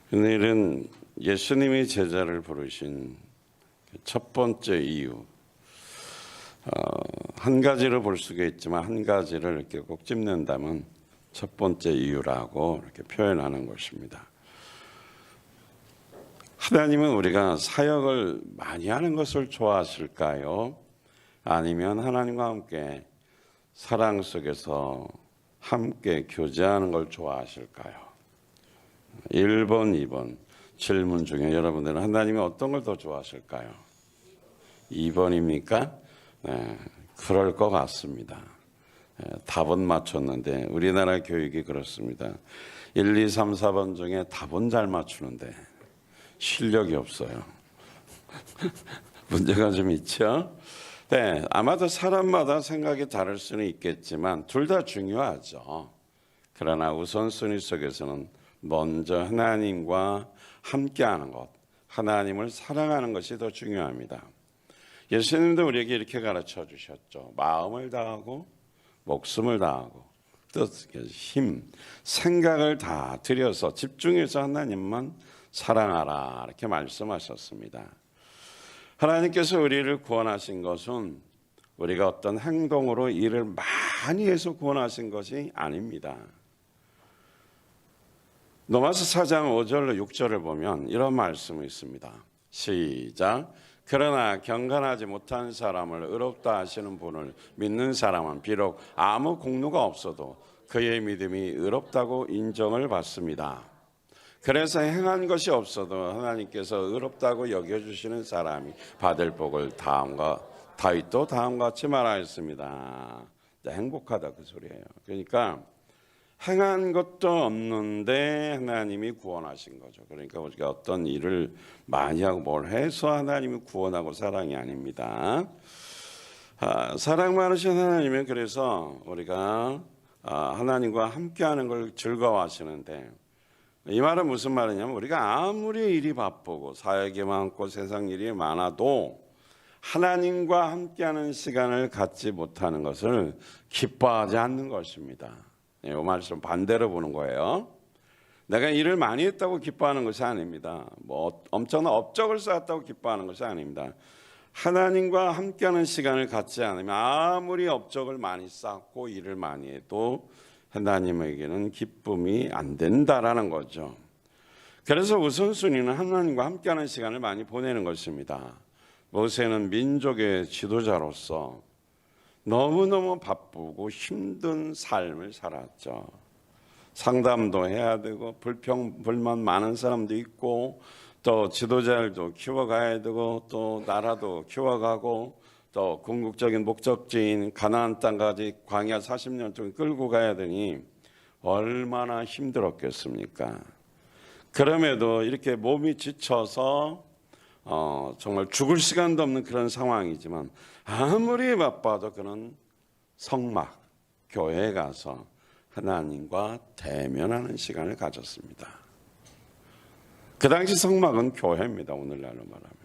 오늘은 예수님이 제자를 부르신 첫 번째 이유, 한 가지로 볼 수가 있지만 한 가지를 이렇게 꼭 짚는다면 첫 번째 이유라고 이렇게 표현하는 것입니다. 하나님은 우리가 사역을 많이 하는 것을 좋아하실까요? 아니면 하나님과 함께 사랑 속에서 함께 교제하는 걸 좋아하실까요? 1번, 2번 질문 중에 여러분들은 하나님이 어떤 걸 더 좋아하실까요? 2번입니까? 네, 그럴 것 같습니다. 답은 맞췄는데 우리나라 교육이 그렇습니다. 1, 2, 3, 4번 중에 답은 잘 맞추는데 실력이 없어요. 문제가 좀 있죠? 네, 아마도 사람마다 생각이 다를 수는 있겠지만 둘 다 중요하죠. 그러나 우선순위 속에서는 먼저 하나님과 함께하는 것, 하나님을 사랑하는 것이 더 중요합니다. 예수님도 우리에게 이렇게 가르쳐 주셨죠. 마음을 다하고 목숨을 다하고 뜻, 힘, 생각을 다 들여서 집중해서 하나님만 사랑하라 이렇게 말씀하셨습니다. 하나님께서 우리를 구원하신 것은 우리가 어떤 행동으로 일을 많이 해서 구원하신 것이 아닙니다. 로마서 4장 5절로 6절을 보면 이런 말씀이 있습니다. 시작. 그러나 경건하지 못한 사람을 의롭다 하시는 분을 믿는 사람은 비록 아무 공로가 없어도 그의 믿음이 의롭다고 인정을 받습니다. 그래서 행한 것이 없어도 하나님께서 의롭다고 여겨주시는 사람이 받을 복을 다윗도 다음과 같이 말하였습니다. 행복하다 그 소리예요. 그러니까 행한 것도 없는데 하나님이 구원하신 거죠. 그러니까 우리가 어떤 일을 많이 하고 뭘 해서 하나님이 구원하고 사랑이 아닙니다. 사랑 많으신 하나님은 그래서 우리가 하나님과 함께하는 걸 즐거워하시는데, 이 말은 무슨 말이냐면 우리가 아무리 일이 바쁘고 사역이 많고 세상 일이 많아도 하나님과 함께하는 시간을 갖지 못하는 것을 기뻐하지 않는 것입니다. 이 말씀 반대로 보는 거예요. 내가 일을 많이 했다고 기뻐하는 것이 아닙니다. 뭐 엄청난 업적을 쌓았다고 기뻐하는 것이 아닙니다. 하나님과 함께하는 시간을 갖지 않으면 아무리 업적을 많이 쌓고 일을 많이 해도 하나님에게는 기쁨이 안 된다라는 거죠. 그래서 우선순위는 하나님과 함께하는 시간을 많이 보내는 것입니다. 모세는 민족의 지도자로서 너무너무 바쁘고 힘든 삶을 살았죠. 상담도 해야 되고 불평불만 많은 사람도 있고 또 지도자들도 키워가야 되고 또 나라도 키워가고 또 궁극적인 목적지인 가나안 땅까지 광야 40년 동안 끌고 가야 되니 얼마나 힘들었겠습니까? 그럼에도 이렇게 몸이 지쳐서 정말 죽을 시간도 없는 그런 상황이지만 아무리 바빠도 그는 성막, 교회에 가서 하나님과 대면하는 시간을 가졌습니다. 그 당시 성막은 교회입니다. 오늘날로 말하면.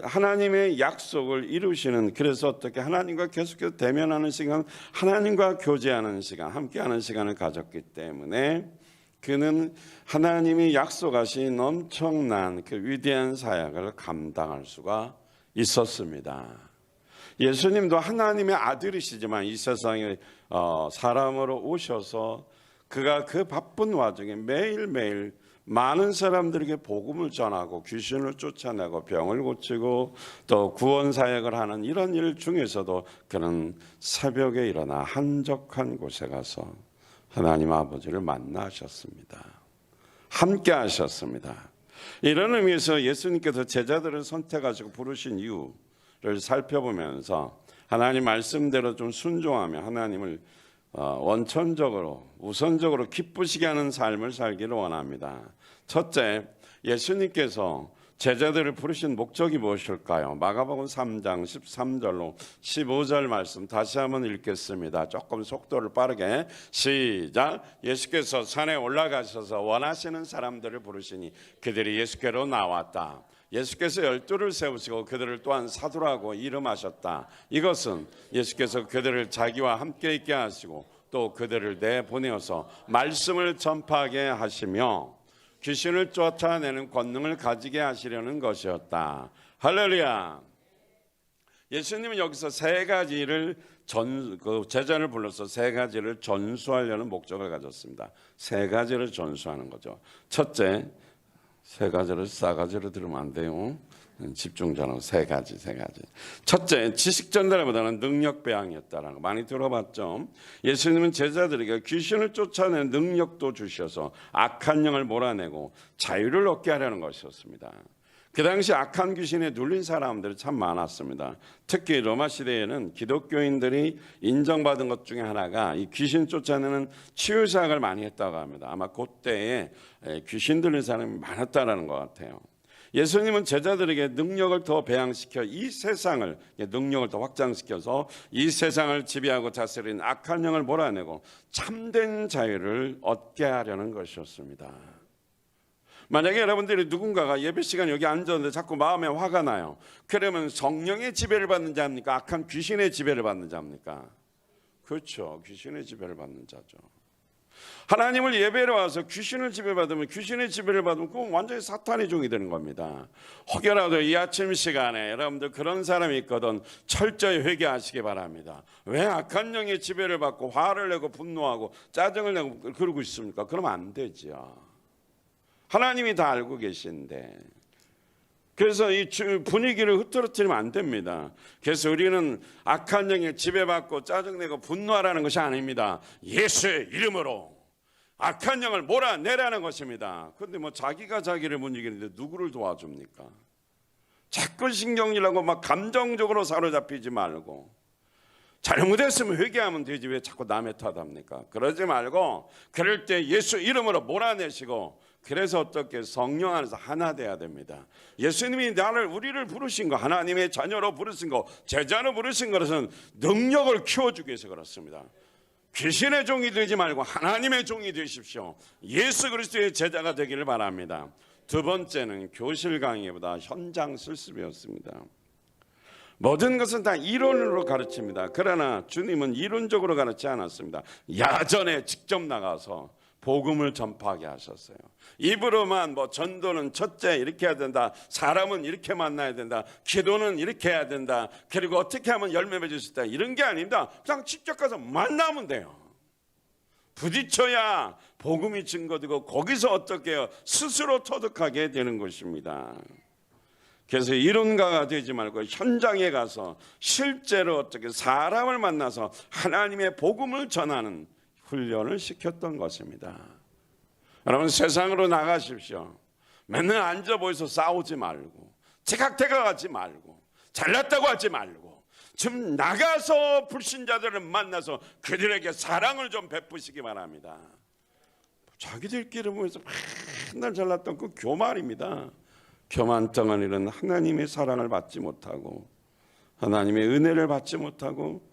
하나님의 약속을 이루시는, 그래서 어떻게 하나님과 계속해서 대면하는 시간, 하나님과 교제하는 시간, 함께하는 시간을 가졌기 때문에 그는 하나님이 약속하신 엄청난 그 위대한 사역을 감당할 수가 있었습니다. 예수님도 하나님의 아들이시지만 이 세상에 사람으로 오셔서 그가 그 바쁜 와중에 매일매일 많은 사람들에게 복음을 전하고 귀신을 쫓아내고 병을 고치고 또 구원 사역을 하는 이런 일 중에서도 그는 새벽에 일어나 한적한 곳에 가서 하나님 아버지를 만나셨습니다. 함께 하셨습니다. 이런 의미에서 예수님께서 제자들을 선택하시고 부르신 이유를 살펴보면서 하나님 말씀대로 좀 순종하며 하나님을 원천적으로 우선적으로 기쁘시게 하는 삶을 살기를 원합니다. 첫째, 예수님께서 제자들을 부르신 목적이 무엇일까요? 마가복음 3장 13절로 15절 말씀 다시 한번 읽겠습니다. 조금 속도를 빠르게 시작. 예수께서 산에 올라가셔서 원하시는 사람들을 부르시니 그들이 예수께로 나왔다. 예수께서 12를 세우시고 그들을 또한 사도라고 이름하셨다. 이것은 예수께서 그들을 자기와 함께 있게 하시고 또 그들을 내보내어서 말씀을 전파하게 하시며 귀신을 쫓아내는 권능을 가지게 하시려는 것이었다. 할렐루야. 예수님은 여기서 세 가지를 제자를 불러서 세 가지를 전수하려는 목적을 가졌습니다. 세 가지를 전수하는 거죠. 첫째, 세 가지를 싸가지로 들으면 안 돼요. 집중자로 세 가지. 첫째, 지식 전달보다는 능력 배양이었다라는 거 많이 들어봤죠. 예수님은 제자들에게 귀신을 쫓아내는 능력도 주셔서 악한 영을 몰아내고 자유를 얻게 하려는 것이었습니다. 그 당시 악한 귀신에 눌린 사람들이 참 많았습니다. 특히 로마 시대에는 기독교인들이 인정받은 것 중에 하나가 이 귀신 쫓아내는 치유사역을 많이 했다고 합니다. 아마 그때에 귀신 들린 사람이 많았다라는 것 같아요. 예수님은 제자들에게 능력을 더 배양시켜 이 세상을, 능력을 더 확장시켜서 이 세상을 지배하고 다스리는 악한 영을 몰아내고 참된 자유를 얻게 하려는 것이었습니다. 만약에 여러분들이 누군가가 예배 시간에 여기 앉았는데 자꾸 마음에 화가 나요. 그러면 성령의 지배를 받는 자입니까? 악한 귀신의 지배를 받는 자입니까? 그렇죠. 귀신의 지배를 받는 자죠. 하나님을 예배로 와서 귀신을 지배받으면, 귀신의 지배를 받으면 그건 완전히 사탄의 종이 되는 겁니다. 혹여라도 이 아침 시간에 여러분들 그런 사람이 있거든 철저히 회개하시기 바랍니다. 왜 악한 영의 지배를 받고 화를 내고 분노하고 짜증을 내고 그러고 있습니까? 그러면 안 되죠. 하나님이 다 알고 계신데. 그래서 이 분위기를 흐트러뜨리면 안 됩니다. 그래서 우리는 악한 영에 지배받고 짜증내고 분노하라는 것이 아닙니다. 예수의 이름으로 악한 영을 몰아내라는 것입니다. 그런데 뭐 자기가 자기를 못 이기는데 누구를 도와줍니까? 자꾸 신경질하고 막 감정적으로 사로잡히지 말고, 잘못했으면 회개하면 되지 왜 자꾸 남의 탓합니까? 그러지 말고 그럴 때 예수 이름으로 몰아내시고, 그래서 어떻게 성령 안에서 하나 돼야 됩니다. 예수님이 우리를 부르신 거, 하나님의 자녀로 부르신 거, 제자로 부르신 것은 능력을 키워주기 위해서 그렇습니다. 귀신의 종이 되지 말고 하나님의 종이 되십시오. 예수 그리스도의 제자가 되기를 바랍니다. 두 번째는 교실 강의보다 현장 실습이었습니다. 모든 것은 다 이론으로 가르칩니다. 그러나 주님은 이론적으로 가르치지 않았습니다. 야전에 직접 나가서 복음을 전파하게 하셨어요. 입으로만 뭐 전도는 첫째 이렇게 해야 된다, 사람은 이렇게 만나야 된다, 기도는 이렇게 해야 된다, 그리고 어떻게 하면 열매 맺을 수 있다, 이런 게 아닙니다. 그냥 직접 가서 만나면 돼요. 부딪혀야 복음이 증거되고 거기서 어떻게 해요? 스스로 터득하게 되는 것입니다. 그래서 이론가가 되지 말고 현장에 가서 실제로 어떻게 사람을 만나서 하나님의 복음을 전하는 훈련을 시켰던 것입니다. 여러분, 세상으로 나가십시오. 맨날 앉아 보여서 싸우지 말고, 제각대각하지 말고, 잘났다고 하지 말고, 좀 나가서 불신자들을 만나서 그들에게 사랑을 좀 베푸시기 바랍니다. 자기들끼리 모여서 맨날 잘났던 그 교만입니다. 교만 덩어리는 하나님의 사랑을 받지 못하고, 하나님의 은혜를 받지 못하고,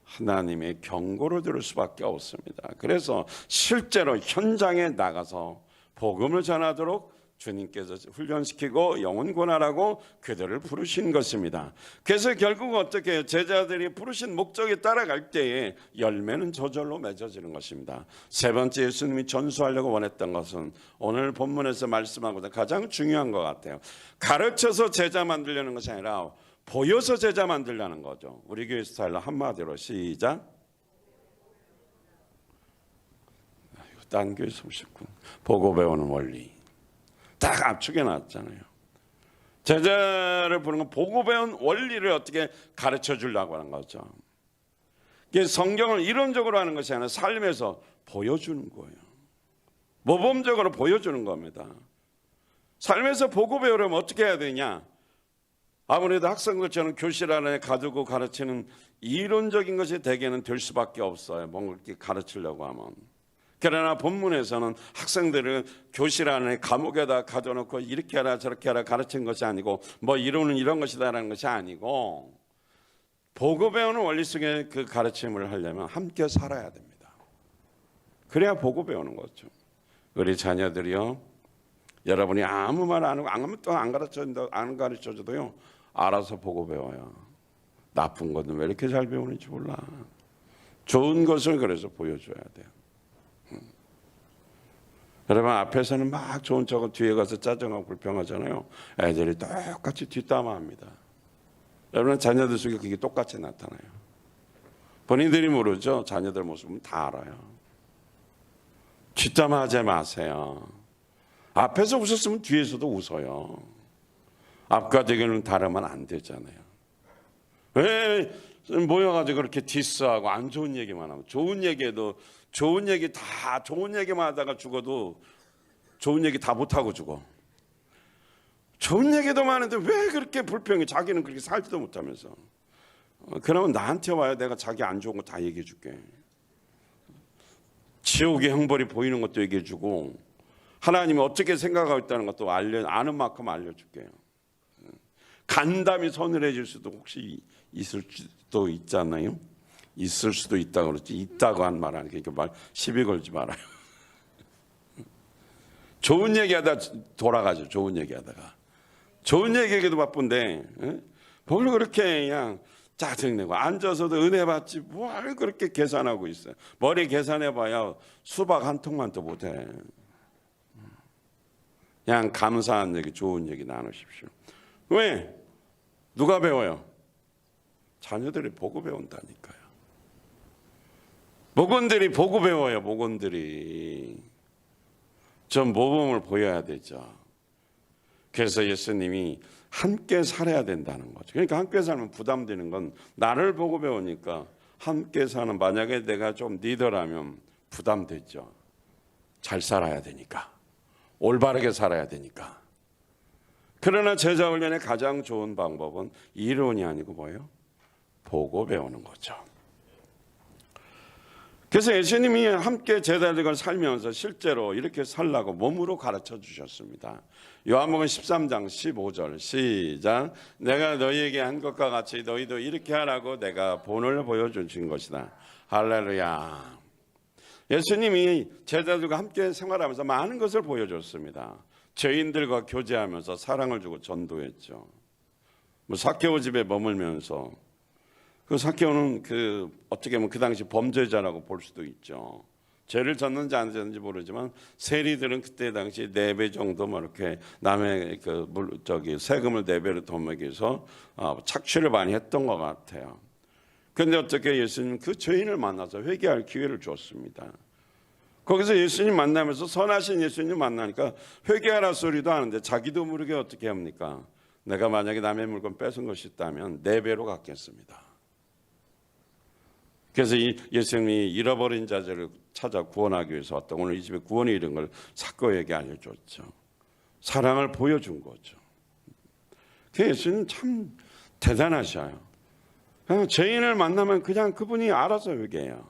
하나님의 경고를 들을 수밖에 없습니다. 그래서 실제로 현장에 나가서 복음을 전하도록 주님께서 훈련시키고 영혼 권하라고 그들을 부르신 것입니다. 그래서 결국 어떻게 해요? 제자들이 부르신 목적에 따라갈 때에 열매는 저절로 맺어지는 것입니다. 세 번째, 예수님이 전수하려고 원했던 것은 오늘 본문에서 말씀하고자 가장 중요한 것 같아요. 가르쳐서 제자 만들려는 것이 아니라 보여서 제자 만들려는 거죠. 우리 교회 스타일로 한마디로 시작. 딴 교회에서 오셨군. 보고 배우는 원리. 딱 압축해 놨잖아요. 제자를 부르는 건 보고 배운 원리를 어떻게 가르쳐 주려고 하는 거죠. 이게 성경을 이론적으로 하는 것이 아니라 삶에서 보여주는 거예요. 모범적으로 보여주는 겁니다. 삶에서 보고 배우려면 어떻게 해야 되냐? 아무래도 학생들처럼 교실 안에 가두고 가르치는 이론적인 것이 대개는 될 수밖에 없어요. 뭔가 이렇게 가르치려고 하면. 그러나 본문에서는 학생들을 교실 안에 감옥에다 가둬놓고 이렇게 하라 저렇게 하라 가르친 것이 아니고, 뭐 이론은 이런 것이다라는 것이 아니고, 보고 배우는 원리 속에 그 가르침을 하려면 함께 살아야 됩니다. 그래야 보고 배우는 거죠. 우리 자녀들이요, 여러분이 아무 말 안 하고 아무것도 안 좋은 것을 그래서 보여줘야 돼요. 여러분 앞에서는 막 좋은 척하고 뒤에 가서 짜증하고 불평하잖아요. 애들이 똑같이 뒷담화합니다. 여러분 자녀들 속에 그게 똑같이 나타나요. 본인들이 모르죠. 자녀들 모습은 다 알아요. 뒷담화하지 마세요. 앞에서 웃었으면 뒤에서도 웃어요. 앞과 뒤는 다르면 안 되잖아요. 왜 모여가지고 그렇게 디스하고 안 좋은 얘기만 하고, 좋은 얘기해도 좋은 얘기 다 좋은 얘기만 하다가 죽어도 좋은 얘기 다 못하고 죽어. 좋은 얘기도 많은데 왜 그렇게 불평해? 자기는 그렇게 살지도 못하면서. 그러면 나한테 와야 내가 자기 안 좋은 거 다 얘기해 줄게. 지옥의 형벌이 보이는 것도 얘기해 주고, 하나님이 어떻게 생각하고 있다는 것도 아는 만큼 알려줄게요. 간담이 서늘해질 수도 혹시 있을 수도 있잖아요. 있을 수도 있다 그러지. 있다고 한 말 하니까 말 시비 걸지 말아요. 좋은 얘기하다 돌아가죠. 좋은 얘기하다가 좋은 얘기하기도 바쁜데 뭘 그렇게 그냥 짜증내고 앉아서도 은혜 받지 뭘 그렇게 계산하고 있어요. 머리 계산해봐야 수박 한 통만도 못해. 그냥 감사한 얘기, 좋은 얘기 나누십시오. 왜? 누가 배워요? 자녀들이 보고 배운다니까요. 목원들이 보고 배워요. 목원들이 좀 모범을 보여야 되죠. 그래서 예수님이 함께 살아야 된다는 거죠. 그러니까 함께 살면 부담되는 건 나를 보고 배우니까 함께 사는, 만약에 내가 좀 리더라면 부담되죠. 잘 살아야 되니까, 올바르게 살아야 되니까. 그러나 제자 훈련의 가장 좋은 방법은 이론이 아니고 뭐예요? 보고 배우는 거죠. 그래서 예수님이 함께 제자들과 살면서 실제로 이렇게 살라고 몸으로 가르쳐 주셨습니다. 요한복음 13장 15절 시작. 내가 너희에게 한 것과 같이 너희도 이렇게 하라고 내가 본을 보여주신 것이다. 할렐루야. 예수님이 제자들과 함께 생활하면서 많은 것을 보여줬습니다. 죄인들과 교제하면서 사랑을 주고 전도했죠. 삭개오 집에 머물면서, 그 삭개오는 어떻게 보면 그 당시 범죄자라고 볼 수도 있죠. 죄를 졌는지 안 졌는지 모르지만 세리들은 그때 당시 4배 정도 이렇게 남의 세금을 4배로 더 매겨서 착취를 많이 했던 것 같아요. 그런데 어떻게 예수님 그 죄인을 만나서 회개할 기회를 줬습니다. 거기서 예수님 만나면서, 선하신 예수님 만나니까 회개하라 소리도 하는데 자기도 모르게 어떻게 합니까? 내가 만약에 남의 물건 뺏은 것이 있다면 4배로 갚겠습니다. 그래서 예수님이 잃어버린 자들을 찾아 구원하기 위해서 왔다. 오늘 이 집에 구원이 이른 걸 삭개오에게 알려줬죠. 사랑을 보여준 거죠. 예수님 참 대단하셔요. 그냥 죄인을 만나면 그냥 그분이 알아서 회개해요.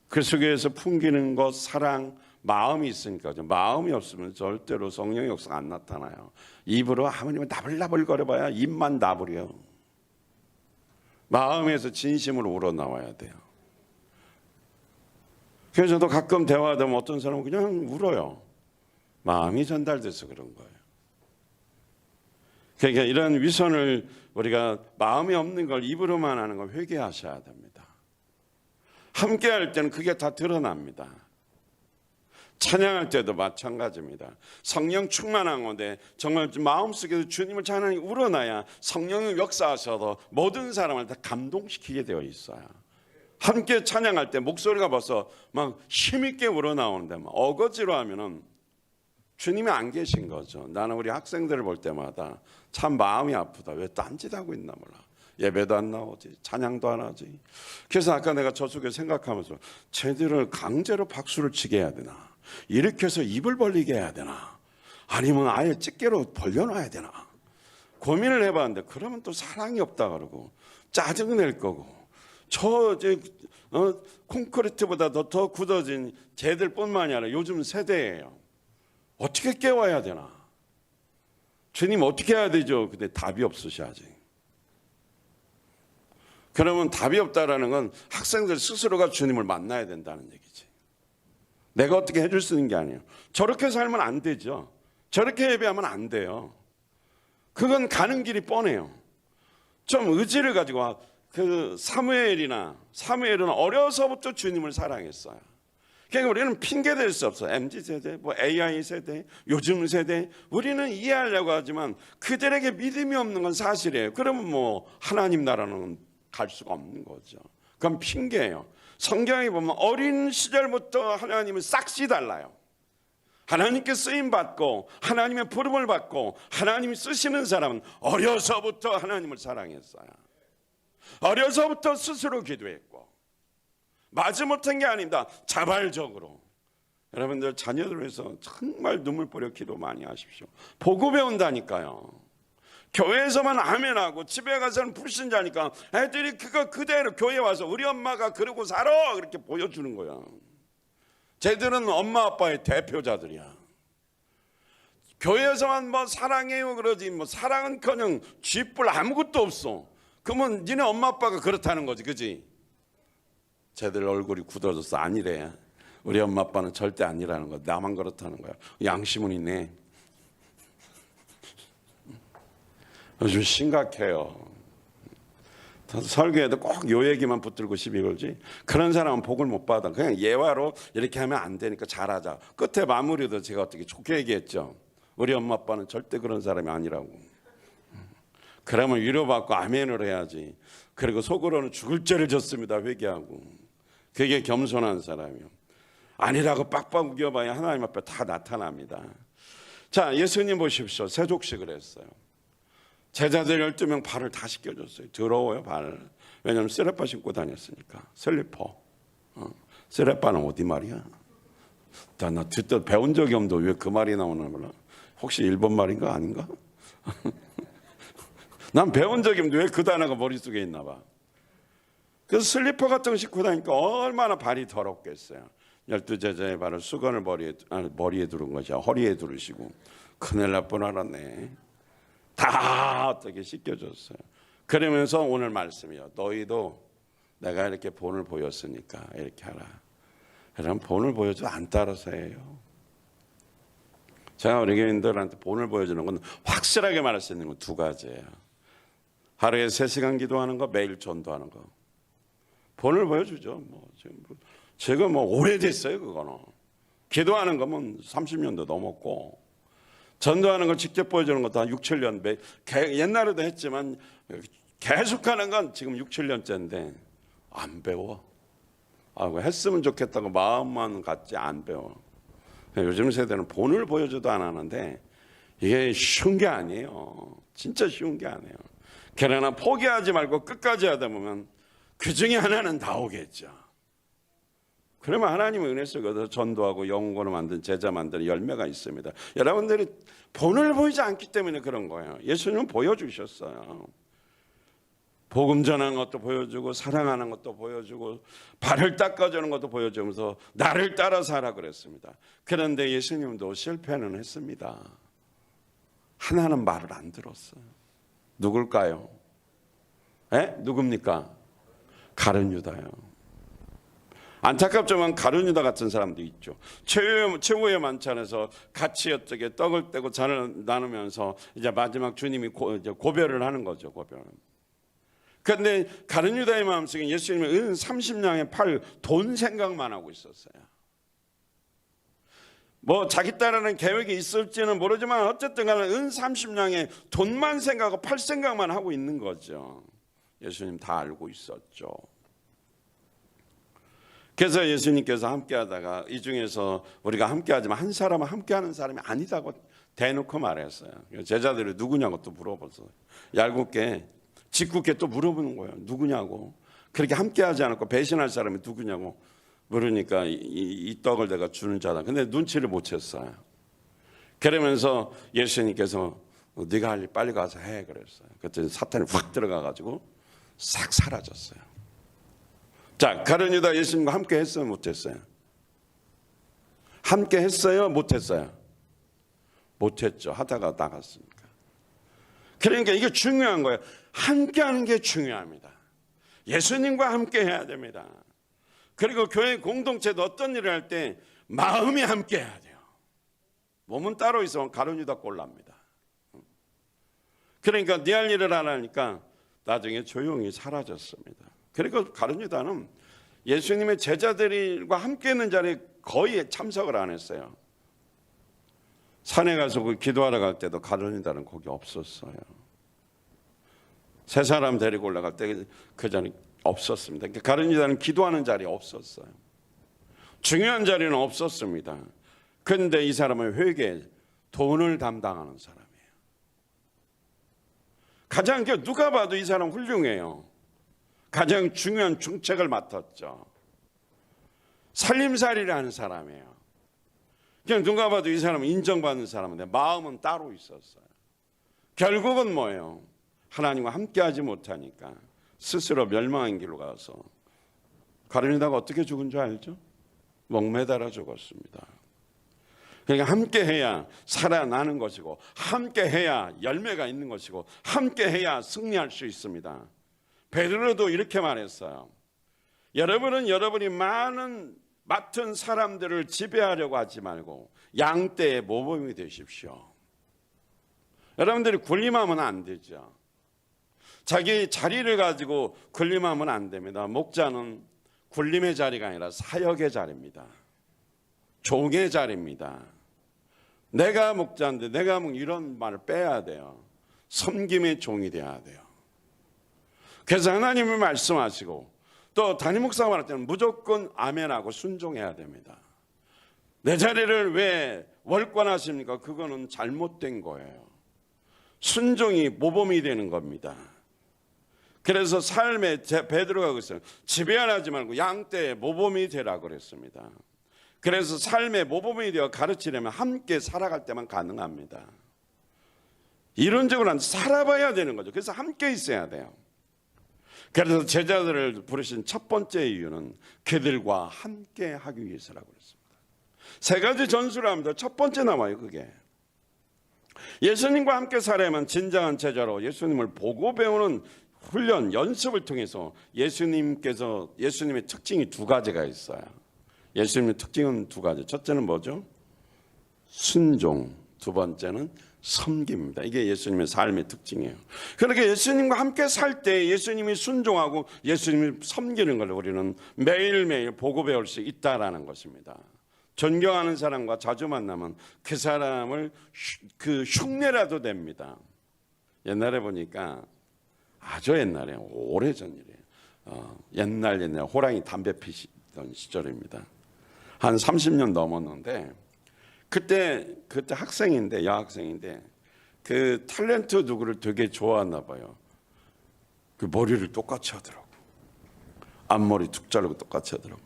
그 속에서 풍기는 것, 사랑, 마음이 있으니까. 마음이 없으면 절대로 성령의 역사가 안 나타나요. 입으로 하나님은 나불나불거려봐야 입만 나불이요. 마음에서 진심으로 우러나와야 돼요. 그래서 저도 가끔 대화하다 보면 어떤 사람은 그냥 울어요. 마음이 전달돼서 그런 거예요. 그러니까 이런 위선을, 우리가 마음이 없는 걸 입으로만 하는 걸 회개하셔야 됩니다. 함께 할 때는 그게 다 드러납니다. 찬양할 때도 마찬가지입니다. 성령 충만한 건데 정말 마음속에서 주님을 찬양이 우러나야 성령의 역사하셔서 모든 사람을 다 감동시키게 되어 있어요. 함께 찬양할 때 목소리가 벌써 막 힘있게 우러나오는데 막 어거지로 하면은 주님이 안 계신 거죠. 나는 우리 학생들을 볼 때마다 참 마음이 아프다. 왜 딴짓하고 있나 몰라. 예배도 안 나오지, 찬양도 안 하지. 그래서 아까 내가 저속에 생각하면서 쟤들을 강제로 박수를 치게 해야 되나, 이렇게 해서 입을 벌리게 해야 되나, 아니면 아예 집게로 벌려놔야 되나 고민을 해봤는데, 그러면 또 사랑이 없다 그러고 짜증낼 거고, 콘크리트보다 더 굳어진 쟤들뿐만이 아니라 요즘 세대예요. 어떻게 깨워야 되나, 주님 어떻게 해야 되죠? 근데 답이 없으셔야지. 그러면 답이 없다라는 건 학생들 스스로가 주님을 만나야 된다는 얘기지. 내가 어떻게 해줄 수 있는 게 아니에요. 저렇게 살면 안 되죠. 저렇게 예배하면 안 돼요. 그건 가는 길이 뻔해요. 좀 의지를 가지고 그 사무엘은 어려서부터 주님을 사랑했어요. 그러니까 우리는 핑계 댈 수 없어. MZ 세대, 뭐 AI 세대, 요즘 세대, 우리는 이해하려고 하지만 그들에게 믿음이 없는 건 사실이에요. 그러면 뭐 하나님 나라는 갈 수가 없는 거죠. 그건 핑계예요. 성경에 보면 어린 시절부터 하나님은 싹시 달라요. 하나님께 쓰임 받고 하나님의 부름을 받고 하나님이 쓰시는 사람은 어려서부터 하나님을 사랑했어요. 어려서부터 스스로 기도했고, 마지못한 게 아닙니다. 자발적으로. 여러분들 자녀들 위해서 정말 눈물 뿌려 기도 많이 하십시오. 보고 배운다니까요. 교회에서만 아멘하고 집에 가서는 불신자니까 애들이 그거 그대로 교회 와서 우리 엄마가 그러고 살아 그렇게 보여주는 거야. 쟤들은 엄마 아빠의 대표자들이야. 교회에서만 뭐 사랑해요 그러지 뭐 사랑은커녕 쥐뿔 아무것도 없어. 그러면 니네 엄마 아빠가 그렇다는 거지, 그지? 쟤들 얼굴이 굳어져서 아니래. 우리 엄마 아빠는 절대 아니라는 거야. 나만 그렇다는 거야. 양심은 있네. 요즘 심각해요. 설교에도 꼭 요 얘기만 붙들고 시비 걸지. 그런 사람은 복을 못 받아. 그냥 예화로 이렇게 하면 안 되니까 잘하자. 끝에 마무리도 제가 어떻게 좋게 얘기했죠. 우리 엄마 아빠는 절대 그런 사람이 아니라고. 그러면 위로받고 아멘을 해야지. 그리고 속으로는 죽을 죄를 졌습니다 회개하고. 그게 겸손한 사람이요. 아니라고 빡빡 우겨봐야 하나님 앞에 다 나타납니다. 자, 예수님 보십시오. 세족식을 했어요. 제자들 12명 발을 다 씻겨줬어요. 더러워요 발을. 왜냐하면 쓰레빠 신고 다녔으니까. 슬리퍼. 쓰레빠는 어디 말이야? 나 듣다 배운 적이 없는데 왜 그 말이 나오나 몰라. 혹시 일본 말인가 아닌가? 난 배운 적이 없는데 왜 그 단어가 머릿속에 있나 봐. 그래서 슬리퍼 같은 거 신고 다니까 얼마나 발이 더럽겠어요. 12제자의 발을 수건을 머리에 두른 것이야. 허리에 두르시고. 큰일 날 뻔 알았네. 다 어떻게 씻겨줬어요. 그러면서 오늘 말씀이요. 너희도 내가 이렇게 본을 보였으니까 이렇게 하라. 그럼 본을 보여줘 안 따라서 해요. 제가 우리 교인들한테 본을 보여주는 건 확실하게 말할 수 있는 건 두 가지예요. 하루에 3시간 기도하는 거, 매일 전도하는 거. 본을 보여주죠. 제가 오래됐어요 그거는. 기도하는 거면 30년도 넘었고, 전도하는 걸 직접 보여주는 것도 한 6, 7년, 옛날에도 했지만 계속하는 건 지금 6, 7년째인데 안 배워. 했으면 좋겠다고 마음만 갖지 안 배워. 요즘 세대는 본을 보여줘도 안 하는데 이게 쉬운 게 아니에요. 진짜 쉬운 게 아니에요. 그러나 포기하지 말고 끝까지 하다 보면 그 중에 하나는 나오겠죠. 그러면 하나님의 은혜 속에서 전도하고 영혼을 만든 제자 만드는 열매가 있습니다. 여러분들이 본을 보이지 않기 때문에 그런 거예요. 예수님은 보여주셨어요. 복음 전하는 것도 보여주고 사랑하는 것도 보여주고 발을 닦아주는 것도 보여주면서 나를 따라서 하라 그랬습니다. 그런데 예수님도 실패는 했습니다. 하나는 말을 안 들었어요. 누굴까요? 누굽니까? 가룟 유다요. 안타깝지만 가룟 유다 같은 사람도 있죠. 최후의 만찬에서 같이 어떻게 떡을 떼고 잔을 나누면서 이제 마지막 주님이 고별을 하는 거죠. 고별. 그런데 가룟 유다의 마음속에 예수님은 은 30냥의 팔 돈 생각만 하고 있었어요. 자기 딸에는 계획이 있을지는 모르지만 어쨌든 간에 은 30냥의 돈만 생각하고 팔 생각만 하고 있는 거죠. 예수님 다 알고 있었죠. 그래서 예수님께서 함께하다가 이 중에서 우리가 함께하지만 한 사람은 함께하는 사람이 아니다고 대놓고 말했어요. 제자들이 누구냐고 또 물어봤어요. 얄궂게 짓궂게 또 물어보는 거예요. 누구냐고. 그렇게 함께하지 않았고 배신할 사람이 누구냐고 물으니까 이 떡을 내가 주는 자다. 근데 눈치를 못 챘어요. 그러면서 예수님께서 네가 할 일 빨리 가서 해 그랬어요. 그때 사탄이 확 들어가가지고 싹 사라졌어요. 자, 가룟 유다 예수님과 함께 했어요, 못했어요? 함께 했어요, 못했어요? 못했죠. 하다가 나갔으니까. 그러니까 이게 중요한 거예요. 함께하는 게 중요합니다. 예수님과 함께 해야 됩니다. 그리고 교회 공동체도 어떤 일을 할 때 마음이 함께 해야 돼요. 몸은 따로 있으면 가룟 유다 꼴납니다. 그러니까 네 할 일을 안 하니까 나중에 조용히 사라졌습니다. 그리고 가룟 유다는 예수님의 제자들과 함께 있는 자리에 거의 참석을 안 했어요. 산에 가서 기도하러 갈 때도 가룟 유다는 거기 없었어요. 세 사람 데리고 올라갈 때 그 자리 없었습니다. 가룟 유다는 기도하는 자리에 없었어요. 중요한 자리는 없었습니다. 그런데 이 사람은 회계 돈을 담당하는 사람이에요. 가장 누가 봐도 이 사람 훌륭해요. 가장 중요한 중책을 맡았죠. 살림살이를 하는 사람이에요. 그냥 누가 봐도 이 사람은 인정받는 사람인데 마음은 따로 있었어요. 결국은 뭐예요? 하나님과 함께하지 못하니까 스스로 멸망의 길로 가서 가룟 유다가 어떻게 죽은 줄 알죠? 목매달아 죽었습니다. 그러니까 함께해야 살아나는 것이고 함께해야 열매가 있는 것이고 함께해야 승리할 수 있습니다. 베드로도 이렇게 말했어요. 여러분은 여러분이 맡은 사람들을 지배하려고 하지 말고 양떼의 모범이 되십시오. 여러분들이 군림하면 안 되죠. 자기 자리를 가지고 군림하면 안 됩니다. 목자는 군림의 자리가 아니라 사역의 자리입니다. 종의 자리입니다. 내가 목자인데 내가 이런 말을 빼야 돼요. 섬김의 종이 돼야 돼요. 그래서 하나님을 말씀하시고 또 담임 목사가 말할 때는 무조건 아멘하고 순종해야 됩니다. 내 자리를 왜 월권하십니까? 그거는 잘못된 거예요. 순종이 모범이 되는 겁니다. 그래서 삶에 베드로가 그랬어요. 지배하지 말고 양떼의 모범이 되라고 그랬습니다. 그래서 삶의 모범이 되어 가르치려면 함께 살아갈 때만 가능합니다. 이론적으로는 살아봐야 되는 거죠. 그래서 함께 있어야 돼요. 그래서 제자들을 부르신 첫 번째 이유는 그들과 함께 하기 위해서라고 그랬습니다. 세 가지 전수를 합니다. 첫 번째 나와요. 그게 예수님과 함께 살아야만 진정한 제자로 예수님을 보고 배우는 훈련, 연습을 통해서 예수님의 특징이 두 가지가 있어요. 예수님의 특징은 두 가지. 첫째는 뭐죠? 순종. 두 번째는 섬김입니다. 이게 예수님의 삶의 특징이에요. 그렇게 예수님과 함께 살 때 예수님이 순종하고 예수님이 섬기는 걸 우리는 매일매일 보고 배울 수 있다라는 것입니다. 존경하는 사람과 자주 만나면 그 사람을 그 흉내라도 냅니다. 옛날에 보니까 아주 옛날에 오래전 일이에요. 옛날 호랑이 담배 피시던 시절입니다. 한 30년 넘었는데 그때 학생인데 여학생인데 그 탤런트 누구를 되게 좋아했나 봐요. 그 머리를 똑같이 하더라고. 앞머리 툭 자르고 똑같이 하더라고.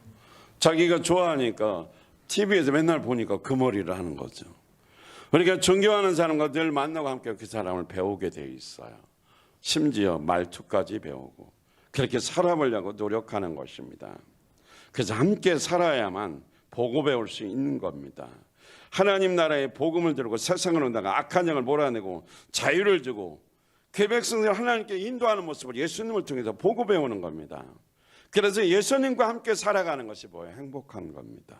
자기가 좋아하니까 TV에서 맨날 보니까 그 머리를 하는 거죠. 그러니까 존경하는 사람과 늘 만나고 함께 그 사람을 배우게 돼 있어요. 심지어 말투까지 배우고 그렇게 살아보려고 노력하는 것입니다. 그래서 함께 살아야만 보고 배울 수 있는 겁니다. 하나님 나라의 복음을 들고 세상을 온다가 악한 영을 몰아내고 자유를 주고 그 백성들을 하나님께 인도하는 모습을 예수님을 통해서 보고 배우는 겁니다. 그래서 예수님과 함께 살아가는 것이 뭐예요? 행복한 겁니다.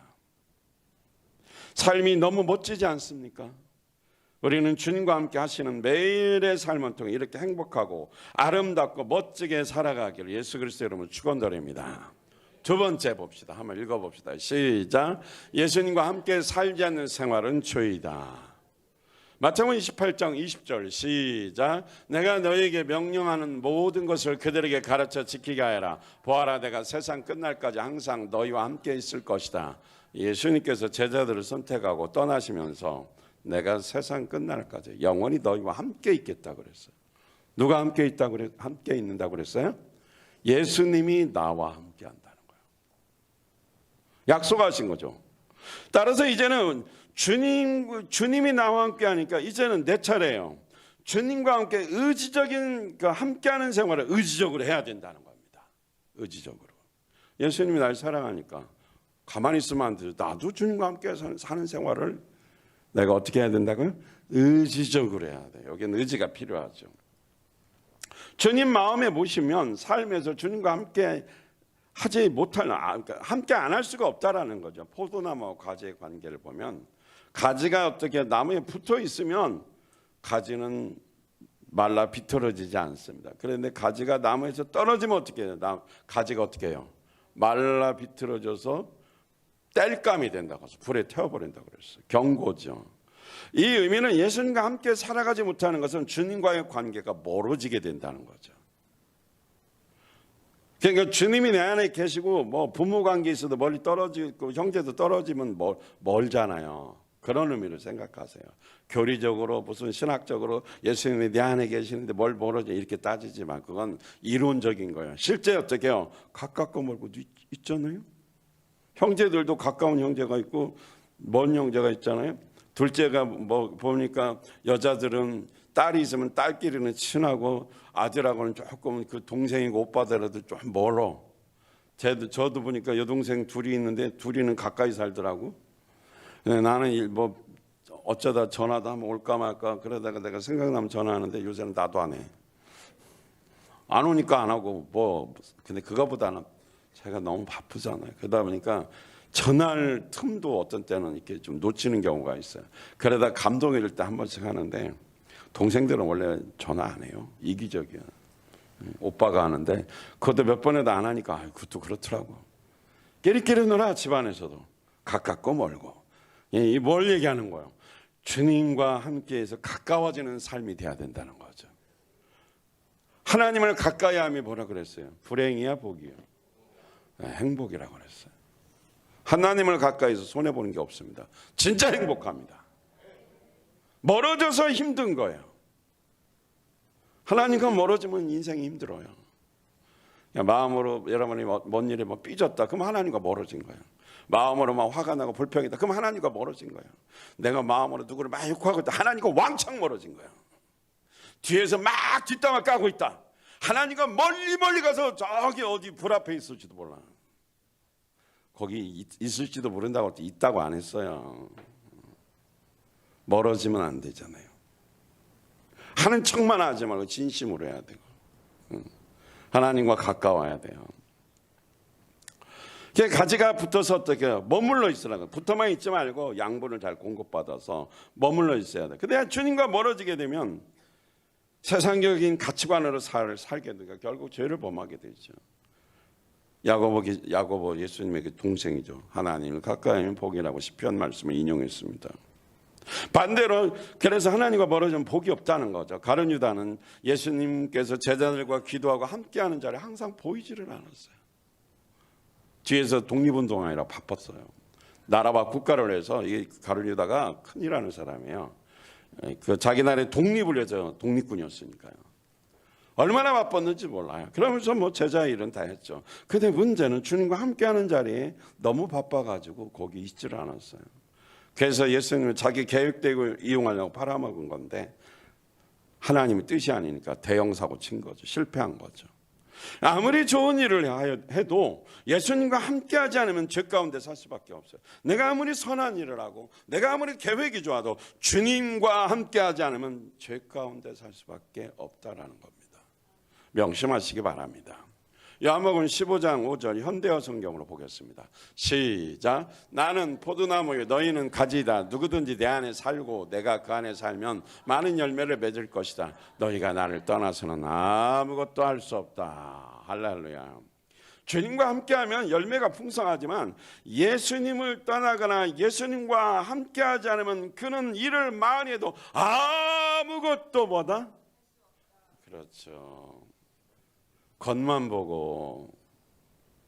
삶이 너무 멋지지 않습니까? 우리는 주님과 함께 하시는 매일의 삶을 통해 이렇게 행복하고 아름답고 멋지게 살아가기를 예수 그리스도 이름으로 축원드립니다. 두 번째 봅시다. 한번 읽어봅시다. 시작. 예수님과 함께 살지 않는 생활은 죄이다. 마태복음 28장 20절 시작. 내가 너에게 명령하는 모든 것을 그들에게 가르쳐 지키게 하여라. 보아라, 내가 세상 끝날까지 항상 너희와 함께 있을 것이다. 예수님께서 제자들을 선택하고 떠나시면서 내가 세상 끝날까지 영원히 너희와 함께 있겠다고 그랬어요. 누가 함께 있다고 그랬? 함께 있는다고 그랬어요? 예수님이 나와 함께 한다는 거예요. 약속하신 거죠. 따라서 이제는 주님이 나와 함께 하니까 이제는 내 차례예요. 주님과 함께 의지적인 함께하는 생활을 의지적으로 해야 된다는 겁니다. 의지적으로. 예수님이 날 사랑하니까 가만히 있으면 안 되죠. 나도 주님과 함께 사는 생활을 내가 어떻게 해야 된다고요? 의지적으로 해야 돼요. 여기는 의지가 필요하죠. 주님 마음에 모시면 삶에서 주님과 함께 하지 못할, 함께 안 할 수가 없다라는 거죠. 포도나무와 가지의 관계를 보면 가지가 어떻게 나무에 붙어 있으면 가지는 말라 비틀어지지 않습니다. 그런데 가지가 나무에서 떨어지면 어떻게 해요? 가지가 어떻게 해요? 말라 비틀어져서 땔감이 된다고 해서 불에 태워버린다고 그랬어요. 경고죠. 이 의미는 예수님과 함께 살아가지 못하는 것은 주님과의 관계가 멀어지게 된다는 거죠. 그러니까 주님이 내 안에 계시고 뭐 부모 관계 있어도 멀리 떨어지고 형제도 떨어지면 멀잖아요. 그런 의미로 생각하세요. 교리적으로 무슨 신학적으로 예수님이 내 안에 계시는데 뭘 멀어져 이렇게 따지지만 그건 이론적인 거예요. 실제 어떻게 해요? 가깝고 멀고도 있잖아요. 형제들도 가까운 형제가 있고 먼 형제가 있잖아요. 둘째가 뭐 보니까 여자들은 딸이 있으면 딸끼리는 친하고 아들하고는 조금 그 동생이고 오빠들하고 좀 멀어. 저도 보니까 여동생 둘이 있는데 둘이는 가까이 살더라고. 나는 뭐 어쩌다 전화도 한번 올까 말까 그러다가 내가 생각나면 전화하는데 요새는 나도 안 해. 안 오니까 안 하고 뭐 근데 그거보다는 제가 너무 바쁘잖아요. 그러다 보니까 전화할 틈도 어떤 때는 이렇게 좀 놓치는 경우가 있어요. 그러다 감동일 때 한 번씩 하는데 동생들은 원래 전화 안 해요. 이기적이야. 오빠가 하는데 그것도 몇 번에도 안 하니까 그것도 그렇더라고. 끼리끼리 놀아 집안에서도 가깝고 멀고. 이 뭘 얘기하는 거예요? 주님과 함께해서 가까워지는 삶이 돼야 된다는 거죠. 하나님을 가까이 함이 뭐라 그랬어요? 불행이야 복이요? 행복이라고 그랬어요. 하나님을 가까이서 손해보는 게 없습니다. 진짜 행복합니다. 멀어져서 힘든 거예요. 하나님과 멀어지면 인생이 힘들어요. 마음으로 여러분이 뭔 일에 뭐 삐졌다 그럼 하나님과 멀어진 거예요. 마음으로 막 화가 나고 불평이다 그럼 하나님과 멀어진 거예요. 내가 마음으로 누구를 막 욕하고 있다 하나님과 왕창 멀어진 거예요. 뒤에서 막 뒷담화 까고 있다 하나님과 멀리 가서 저기 어디 불 앞에 있을지도 몰라. 거기 있을지도 모른다고 있다고 안 했어요. 멀어지면 안 되잖아요. 하는 척만 하지 말고 진심으로 해야 되고 하나님과 가까워야 돼요. 가지가 붙어서 어떻게 해요? 머물러 있으라고. 붙어만 있지 말고 양분을 잘 공급받아서 머물러 있어야 돼. 근데 주님과 멀어지게 되면 세상적인 가치관으로 살게 되니까 결국 죄를 범하게 되죠. 야고보 예수님의 그 동생이죠. 하나님을 가까이 하면 복이라고 시편 말씀을 인용했습니다. 반대로 그래서 하나님과 멀어지면 복이 없다는 거죠. 가룟 유다는 예수님께서 제자들과 기도하고 함께하는 자리에 항상 보이지를 않았어요. 뒤에서 독립운동하느라 바빴어요. 나라와 국가를 위해서 이 가룟 유다가 큰일 하는 사람이에요. 그 자기 나라의 독립을 위해서 독립군이었으니까요. 얼마나 바빴는지 몰라요. 그러면서 뭐 제자 일은 다 했죠. 근데 문제는 주님과 함께하는 자리에 너무 바빠가지고 거기 있지를 않았어요. 그래서 예수님은 자기 계획대로 이용하려고 팔아먹은 건데 하나님의 뜻이 아니니까 대형 사고 친 거죠. 실패한 거죠. 아무리 좋은 일을 해도 예수님과 함께하지 않으면 죄 가운데 살 수밖에 없어요. 내가 아무리 선한 일을 하고 내가 아무리 계획이 좋아도 주님과 함께하지 않으면 죄 가운데 살 수밖에 없다라는 겁니다. 명심하시기 바랍니다. 요한복음 15장 5절 현대어 성경으로 보겠습니다. 시작. 나는 포도나무요 너희는 가지다. 누구든지 내 안에 살고 내가 그 안에 살면 많은 열매를 맺을 것이다. 너희가 나를 떠나서는 아무것도 할 수 없다. 할렐루야. 주님과 함께하면 열매가 풍성하지만 예수님을 떠나거나 예수님과 함께하지 않으면 그는 일을 많이 해도 아무것도 뭐다? 그렇죠. 겉만 보고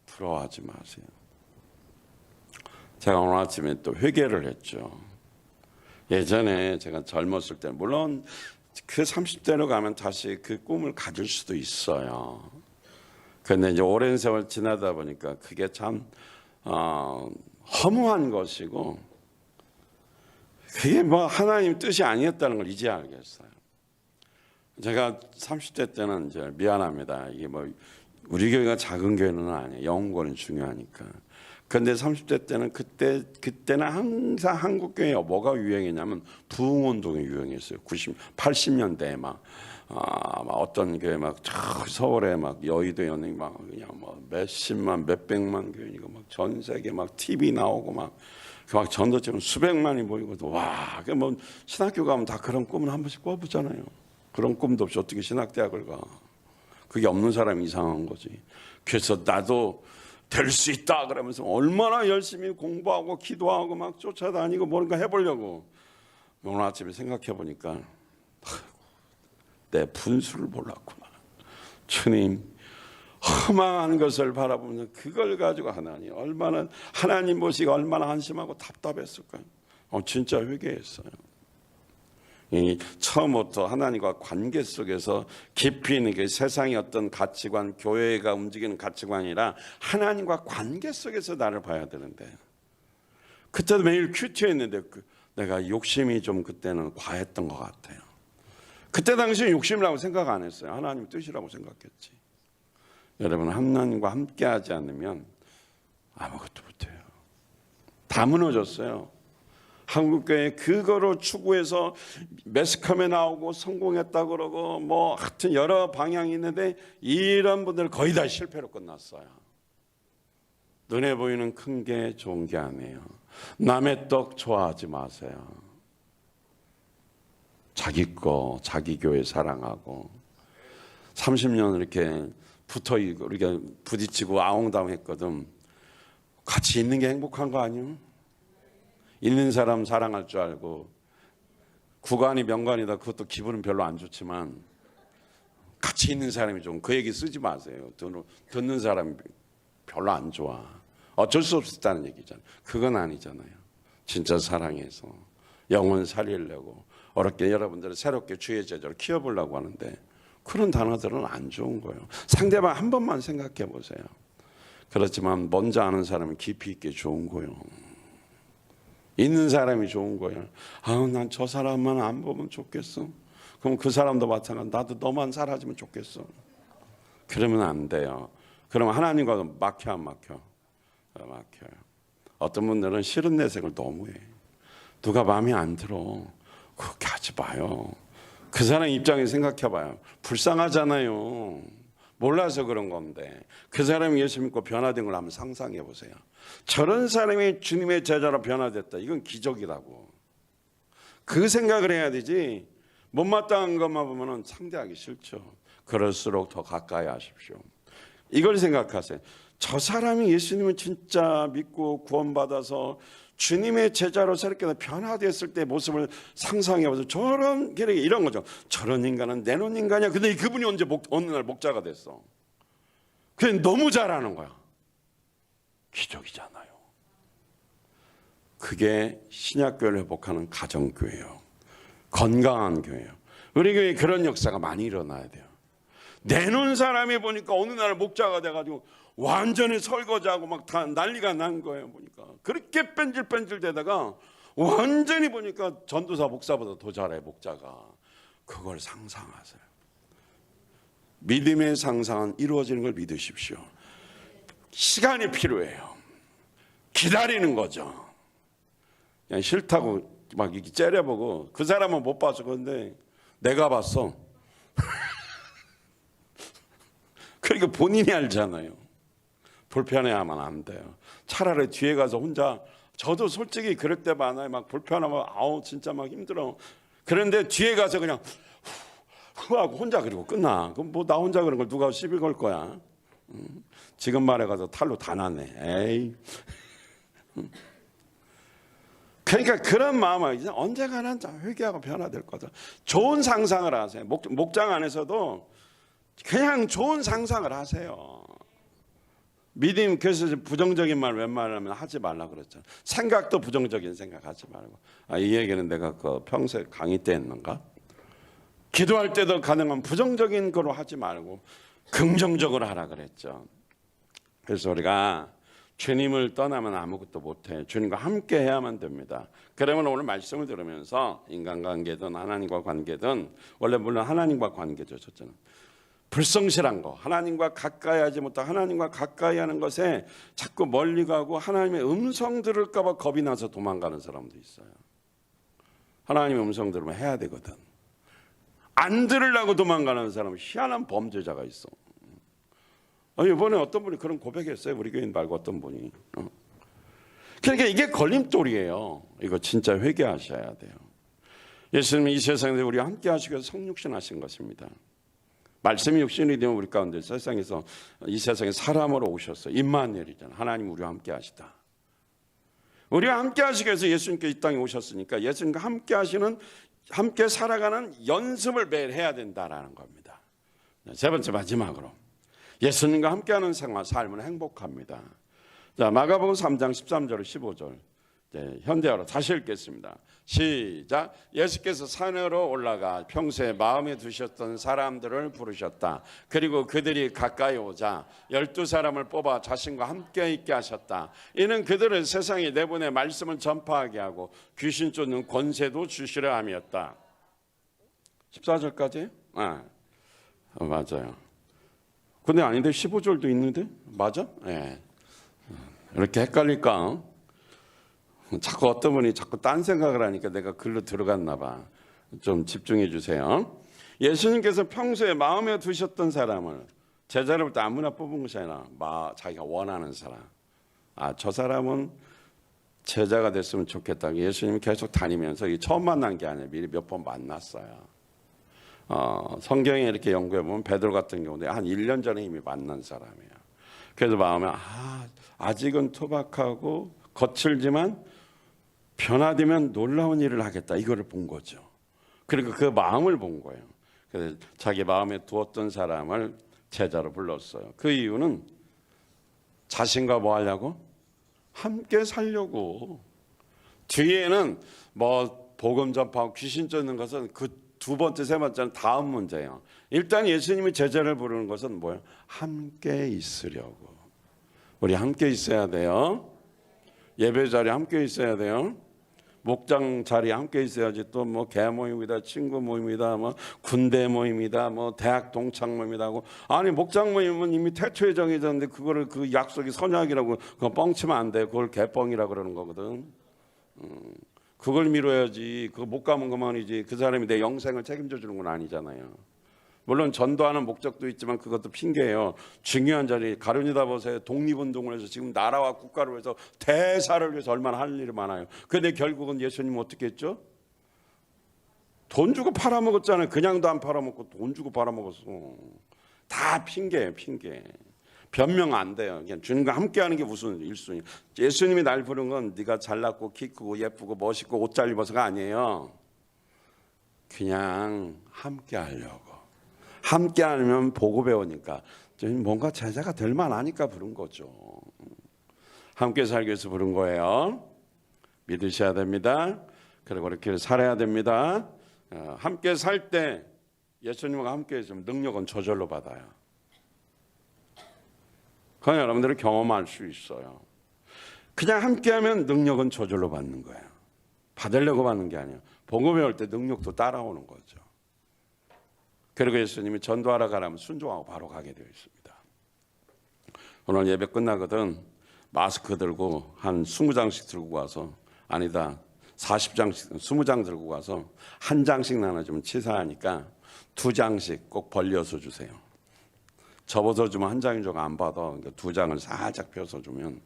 부러워하지 마세요. 제가 오늘 아침에 또 회개를 했죠. 예전에 제가 젊었을 때 물론 그 30대로 가면 다시 그 꿈을 가질 수도 있어요. 그런데 이제 오랜 세월 지나다 보니까 그게 참 허무한 것이고 그게 뭐 하나님 뜻이 아니었다는 걸 이제 알겠어요. 제가 30대 때는 이제 미안합니다. 이게 뭐 우리 교회가 작은 교회는 아니에요. 영혼권이 중요하니까. 그런데 30대 때는 그때는 항상 한국 교회가 뭐가 유행했냐면 부흥운동이 유행했어요. 80년대에 막 어떤 교회 막 서울에 막 여의도 연예인 막 그냥 뭐 몇십만 몇백만 교인이고 막 전 세계 막 TV 나오고 막 전도처럼 수백만이 모이고 와, 뭐 신학교 가면 다 그런 꿈을 한 번씩 꿔보잖아요. 그런 꿈도 없이 어떻게 신학대학을 가? 그게 없는 사람이 이상한 거지. 그래서 나도 될 수 있다 그러면서 얼마나 열심히 공부하고 기도하고 막 쫓아다니고 뭔가 해보려고. 오늘 아침에 생각해 보니까 내 분수를 몰랐구나. 주님, 허망한 것을 바라보면 그걸 가지고 하나님 모시기 얼마나 한심하고 답답했을까요? 진짜 회개했어요. 처음부터 하나님과 관계 속에서 깊이 있는 게 세상의 어떤 가치관, 교회가 움직이는 가치관이 아니라 하나님과 관계 속에서 나를 봐야 되는데, 그때도 매일 큐티했는데 내가 욕심이 좀 그때는 과했던 것 같아요. 그때 당시에 욕심이라고 생각 안 했어요. 하나님 뜻이라고 생각했지. 여러분, 하나님과 함께하지 않으면 아무것도 못해요. 다 무너졌어요. 한국교회 그거로 추구해서 매스컴에 나오고 성공했다 그러고 뭐 하여튼 여러 방향이 있는데 이런 분들 거의 다 실패로 끝났어요. 눈에 보이는 큰 게 좋은 게 아니에요. 남의 떡 좋아하지 마세요. 자기 거, 자기 교회 사랑하고 30년 이렇게 붙어 이렇게 부딪히고 아웅다웅했거든. 같이 있는 게 행복한 거 아니에요? 있는 사람 사랑할 줄 알고 구간이 명간이다. 그것도 기분은 별로 안 좋지만 같이 있는 사람이 좀 그 얘기 쓰지 마세요. 듣는 사람이 별로 안 좋아. 어쩔 수 없었다는 얘기잖아요. 그건 아니잖아요. 진짜 사랑해서 영혼 살리려고 어렵게 여러분들을 새롭게 주의 제자로 키워보려고 하는데 그런 단어들은 안 좋은 거예요. 상대방 한 번만 생각해 보세요. 그렇지만 먼저 아는 사람은 깊이 있게 좋은 거예요. 있는 사람이 좋은 거예요. 난 저 사람만 안 보면 좋겠어. 그럼 그 사람도 마찬가지. 나도 너만 사라지면 좋겠어. 그러면 안 돼요. 그러면 하나님과 막혀 안 막혀? 막혀요. 어떤 분들은 싫은 내색을 너무해. 누가 마음에 안 들어. 그렇게 하지 마요. 그 사람 입장에 생각해 봐요. 불쌍하잖아요. 몰라서 그런 건데 그 사람이 예수 믿고 변화된 걸 한번 상상해 보세요. 저런 사람이 주님의 제자로 변화됐다. 이건 기적이라고. 그 생각을 해야 되지. 못마땅한 것만 보면 상대하기 싫죠. 그럴수록 더 가까이 하십시오. 이걸 생각하세요. 저 사람이 예수님을 진짜 믿고 구원받아서 주님의 제자로 새롭게 변화됐을 때 모습을 상상해봐서 저런 이런 거죠. 저런 인간은 내놓은 인간이야. 근데 그분이 언제 어느 날 목자가 됐어. 그게 너무 잘하는 거야. 기적이잖아요. 그게 신약교회를 회복하는 가정교회예요. 건강한 교회예요. 우리 교회에 그런 역사가 많이 일어나야 돼요. 내놓은 사람이 보니까 어느 날 목자가 돼가지고 완전히 설거지하고 막 다 난리가 난 거예요. 보니까 그렇게 뺀질뺀질 되다가 완전히 보니까 전도사 목사보다 더 잘해. 목자가. 그걸 상상하세요. 믿음의 상상은 이루어지는 걸 믿으십시오. 시간이 필요해요. 기다리는 거죠. 그냥 싫다고 막 이렇게 째려보고 그 사람은 못 봐서 그런데 내가 봤어. 그러니까 본인이 알잖아요. 불편해하면 안 돼요. 차라리 뒤에 가서 혼자, 저도 솔직히 그럴 때 많아요. 막 불편하면 진짜 막 힘들어. 그런데 뒤에 가서 그냥 후 하고 혼자 그리고 끝나. 그럼 뭐 나 혼자 그런 걸 누가 시비 걸 거야. 지금 말해가서 탈로 다 났네. 에이. 그러니까 그런 마음은 언젠가는 회개하고 변화될 거다. 좋은 상상을 하세요. 목장 안에서도 그냥 좋은 상상을 하세요. 믿음, 그래서 부정적인 말 웬만하면 하지 말라 그랬죠. 생각도 부정적인 생각하지 말고. 이 얘기는 내가 그 평소에 강의 때 했는가? 기도할 때도 가능한 부정적인 거로 하지 말고 긍정적으로 하라 그랬죠. 그래서 우리가 주님을 떠나면 아무것도 못해. 주님과 함께 해야만 됩니다. 그러면 오늘 말씀을 들으면서 인간관계든 하나님과 관계든, 원래 물론 하나님과 관계죠. 첫째는 불성실한 거, 하나님과 가까이 하지 못하고 하나님과 가까이 하는 것에 자꾸 멀리 가고 하나님의 음성 들을까 봐 겁이 나서 도망가는 사람도 있어요. 하나님의 음성 들으면 해야 되거든. 안 들으려고 도망가는 사람은 희한한 범죄자가 있어. 이번에 어떤 분이 그런 고백했어요. 우리 교인 말고 어떤 분이. 그러니까 이게 걸림돌이에요. 이거 진짜 회개하셔야 돼요. 예수님이 이 세상에서 우리와 함께 하시기 위해서 성육신 하신 것입니다. 말씀이 육신이 되면 우리 가운데 세상에서 이 세상에 사람으로 오셨어요. 임마누엘이잖아요. 하나님 우리와 함께 하시다. 우리와 함께 하시기 위해서 예수님께 이 땅에 오셨으니까 예수님과 함께 하시는, 함께 살아가는 연습을 매일 해야 된다라는 겁니다. 세 번째, 마지막으로 예수님과 함께하는 생활, 삶은 행복합니다. 자, 마가복음 3장 13절 15절 현대어로 다시 읽겠습니다. 시작. 예수께서 산으로 올라가 평소에 마음에 두셨던 사람들을 부르셨다. 그리고 그들이 가까이 오자 12사람을 뽑아 자신과 함께 있게 하셨다. 이는 그들을 세상에 내보내 말씀을 전파하게 하고 귀신 쫓는 권세도 주시려 함이었다. 14절까지? 맞아요. 근데 아닌데 15절도 있는데? 맞아? 네. 이렇게 헷갈릴까? 자꾸 어떤 분이 자꾸 딴 생각을 하니까 내가 글로 들어갔나 봐. 좀 집중해 주세요. 예수님께서 평소에 마음에 두셨던 사람을, 제자를 볼 때 아무나 뽑은 것이 아니라 자기가 원하는 사람. 저 사람은 제자가 됐으면 좋겠다. 예수님이 계속 다니면서 처음 만난 게 아니에요. 미리 몇 번 만났어요. 성경에 이렇게 연구해 보면 베드로 같은 경우는 한 1년 전에 이미 만난 사람이에요. 그래서 마음에 아직은 투박하고 거칠지만 변화되면 놀라운 일을 하겠다. 이거를 본 거죠. 그리고 그 마음을 본 거예요. 그래서 자기 마음에 두었던 사람을 제자로 불렀어요. 그 이유는 자신과 뭐 하려고? 함께 살려고. 뒤에는 뭐 복음 전파하고 귀신 쫓는 것은 그 두 번째, 세 번째는 다음 문제예요. 일단 예수님이 제자를 부르는 것은 뭐예요? 함께 있으려고. 우리 함께 있어야 돼요. 예배 자리에 함께 있어야 돼요. 목장 자리에 함께 있어야지. 또 뭐 개 모임이다, 친구 모임이다, 뭐 군대 모임이다, 뭐 대학 동창 모임이다 하고. 아니 목장 모임은 이미 태초에 정해졌는데 그거를 그 약속이 선약이라고 그거 뻥치면 안 돼. 그걸 개뻥이라 그러는 거거든. 그걸 미뤄야지. 그거 못 가면 그만이지. 그 사람이 내 영생을 책임져 주는 건 아니잖아요. 물론 전도하는 목적도 있지만 그것도 핑계예요. 중요한 자리 가룟유다 보세요. 독립운동을 해서 지금 나라와 국가를 위해서 대사를 위해서 얼마나 할 일이 많아요. 근데 결국은 예수님은 어떻게 했죠? 돈 주고 팔아먹었잖아요. 그냥도 안 팔아먹고 돈 주고 팔아먹었어. 다 핑계예요. 핑계. 변명 안 돼요. 그냥 주님과 함께하는 게 무슨 일순위. 예수님이 날 부른 건 네가 잘났고 키 크고 예쁘고 멋있고 옷 잘 입어서가 아니에요. 그냥 함께하려고. 함께하면 보고 배우니까 뭔가 제자가 될 만하니까 부른 거죠. 함께 살기 위해서 부른 거예요. 믿으셔야 됩니다. 그리고 이렇게 살아야 됩니다. 함께 살 때 예수님과 함께 있으면 능력은 저절로 받아요. 그건 여러분들이 경험할 수 있어요. 그냥 함께하면 능력은 저절로 받는 거예요. 받으려고 받는 게 아니에요. 복음 배울 때 능력도 따라오는 거죠. 그리고 예수님이 전도하러 가라면 순종하고 바로 가게 되어 있습니다. 오늘 예배 끝나거든 마스크 들고 한 20장씩 들고 가서, 아니다 40장씩 20장 들고 가서 한 장씩 나눠주면 치사하니까 2장씩 꼭 벌려서 주세요. 접어서 주면 한 장인 줄 안 받아. 그러니까 2장을 살짝 펴서 주면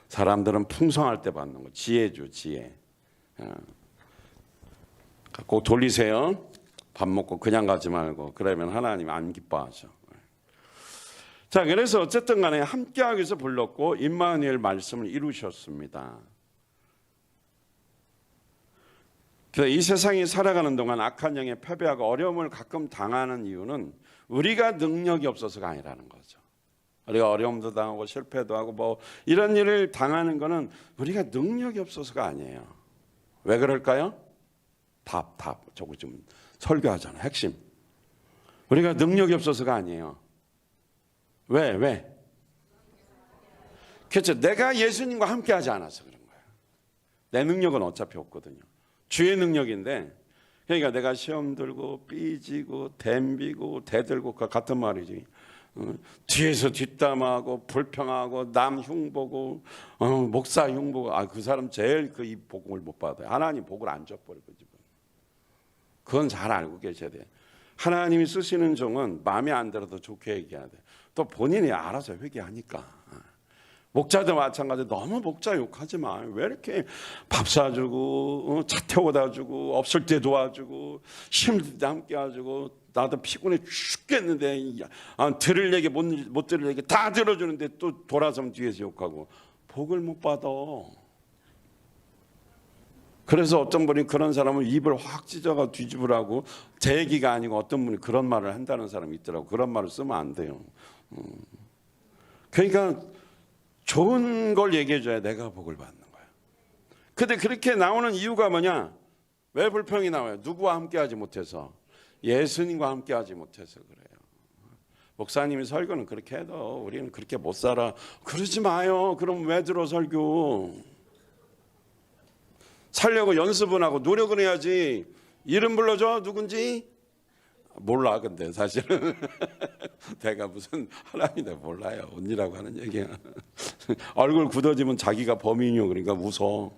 사람들은 풍성할 때 받는 거. 지혜죠, 지혜. 꼭 돌리세요. 밥 먹고 그냥 가지 말고. 그러면 하나님 안 기뻐하죠. 자, 그래서 어쨌든 간에 함께하기 위해서 불렀고 임마누엘 말씀을 이루셨습니다. 그래서 이 세상이 살아가는 동안 악한 영에 패배하고 어려움을 가끔 당하는 이유는 우리가 능력이 없어서가 아니라는 거죠. 우리가 어려움도 당하고 실패도 하고 뭐 이런 일을 당하는 거는 우리가 능력이 없어서가 아니에요. 왜 그럴까요? 답. 저거 좀 설교하잖아. 핵심. 우리가 능력이 없어서가 아니에요. 왜? 그렇죠. 내가 예수님과 함께 하지 않아서 그런 거예요. 내 능력은 어차피 없거든요. 주의 능력인데, 그러니까 내가 시험 들고 삐지고 댐비고 대들고 그 같은 말이지. 뒤에서 뒷담하고 불평하고 남 흉보고 목사 흉보고 그 사람 제일 그 이 복을 못 받아요. 하나님 복을 안 줘버리고 지금. 그건 잘 알고 계셔야 돼요. 하나님이 쓰시는 종은 마음에 안 들어도 좋게 얘기해야 돼. 또 본인이 알아서 회개하니까. 목자도 마찬가지. 너무 목자 욕하지 마. 왜 이렇게 밥 사주고 차 태워다 주고 없을 때 도와주고 힘들 때 함께 해주고 나도 피곤해 죽겠는데 들을 얘기 못 들을 얘기 다 들어주는데 또 돌아서면 뒤에서 욕하고 복을 못 받아. 그래서 어떤 분이 그런 사람은 입을 확 찢어가 뒤집으라고, 제 얘기가 아니고 어떤 분이 그런 말을 한다는 사람이 있더라고. 그런 말을 쓰면 안 돼요. 그러니까 좋은 걸 얘기해줘야 내가 복을 받는 거야. 근데 그렇게 나오는 이유가 뭐냐? 왜 불평이 나와요? 누구와 함께하지 못해서? 예수님과 함께하지 못해서 그래요. 목사님이 설교는 그렇게 해도 우리는 그렇게 못 살아. 그러지 마요. 그럼 왜 들어 설교? 살려고 연습은 하고 노력은 해야지. 이름 불러줘. 누군지? 몰라. 근데 사실은 내가 무슨 하나님인데 몰라요. 언니라고 하는 얘기야. 얼굴 굳어지면 자기가 범인이요. 그러니까 무서워.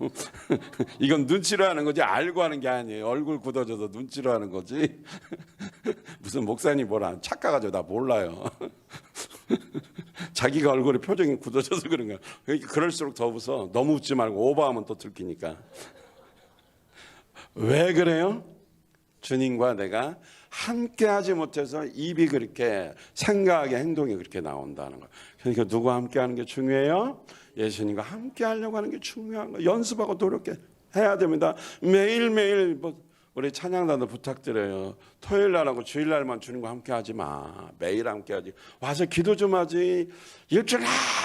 이건 눈치로 하는 거지 알고 하는 게 아니에요. 얼굴 굳어져서 눈치로 하는 거지. 무슨 목사님 뭐라 착각하죠. 나 몰라요. 자기가 얼굴에 표정이 굳어져서 그런 거야. 그러니까 그럴수록 더 무서워. 너무 웃지 말고 오버하면 또 들키니까. 왜 그래요? 주님과 내가 함께하지 못해서 입이 그렇게 생각하게 행동이 그렇게 나온다는 거예요. 그러니까 누구와 함께하는 게 중요해요? 예수님과 함께하려고 하는 게 중요한 거예요. 연습하고 노력해야 됩니다. 매일매일 우리 찬양단도 부탁드려요. 토요일 날하고 주일 날만 주님과 함께하지 마. 매일 함께하지. 와서 기도 좀 하지. 일주일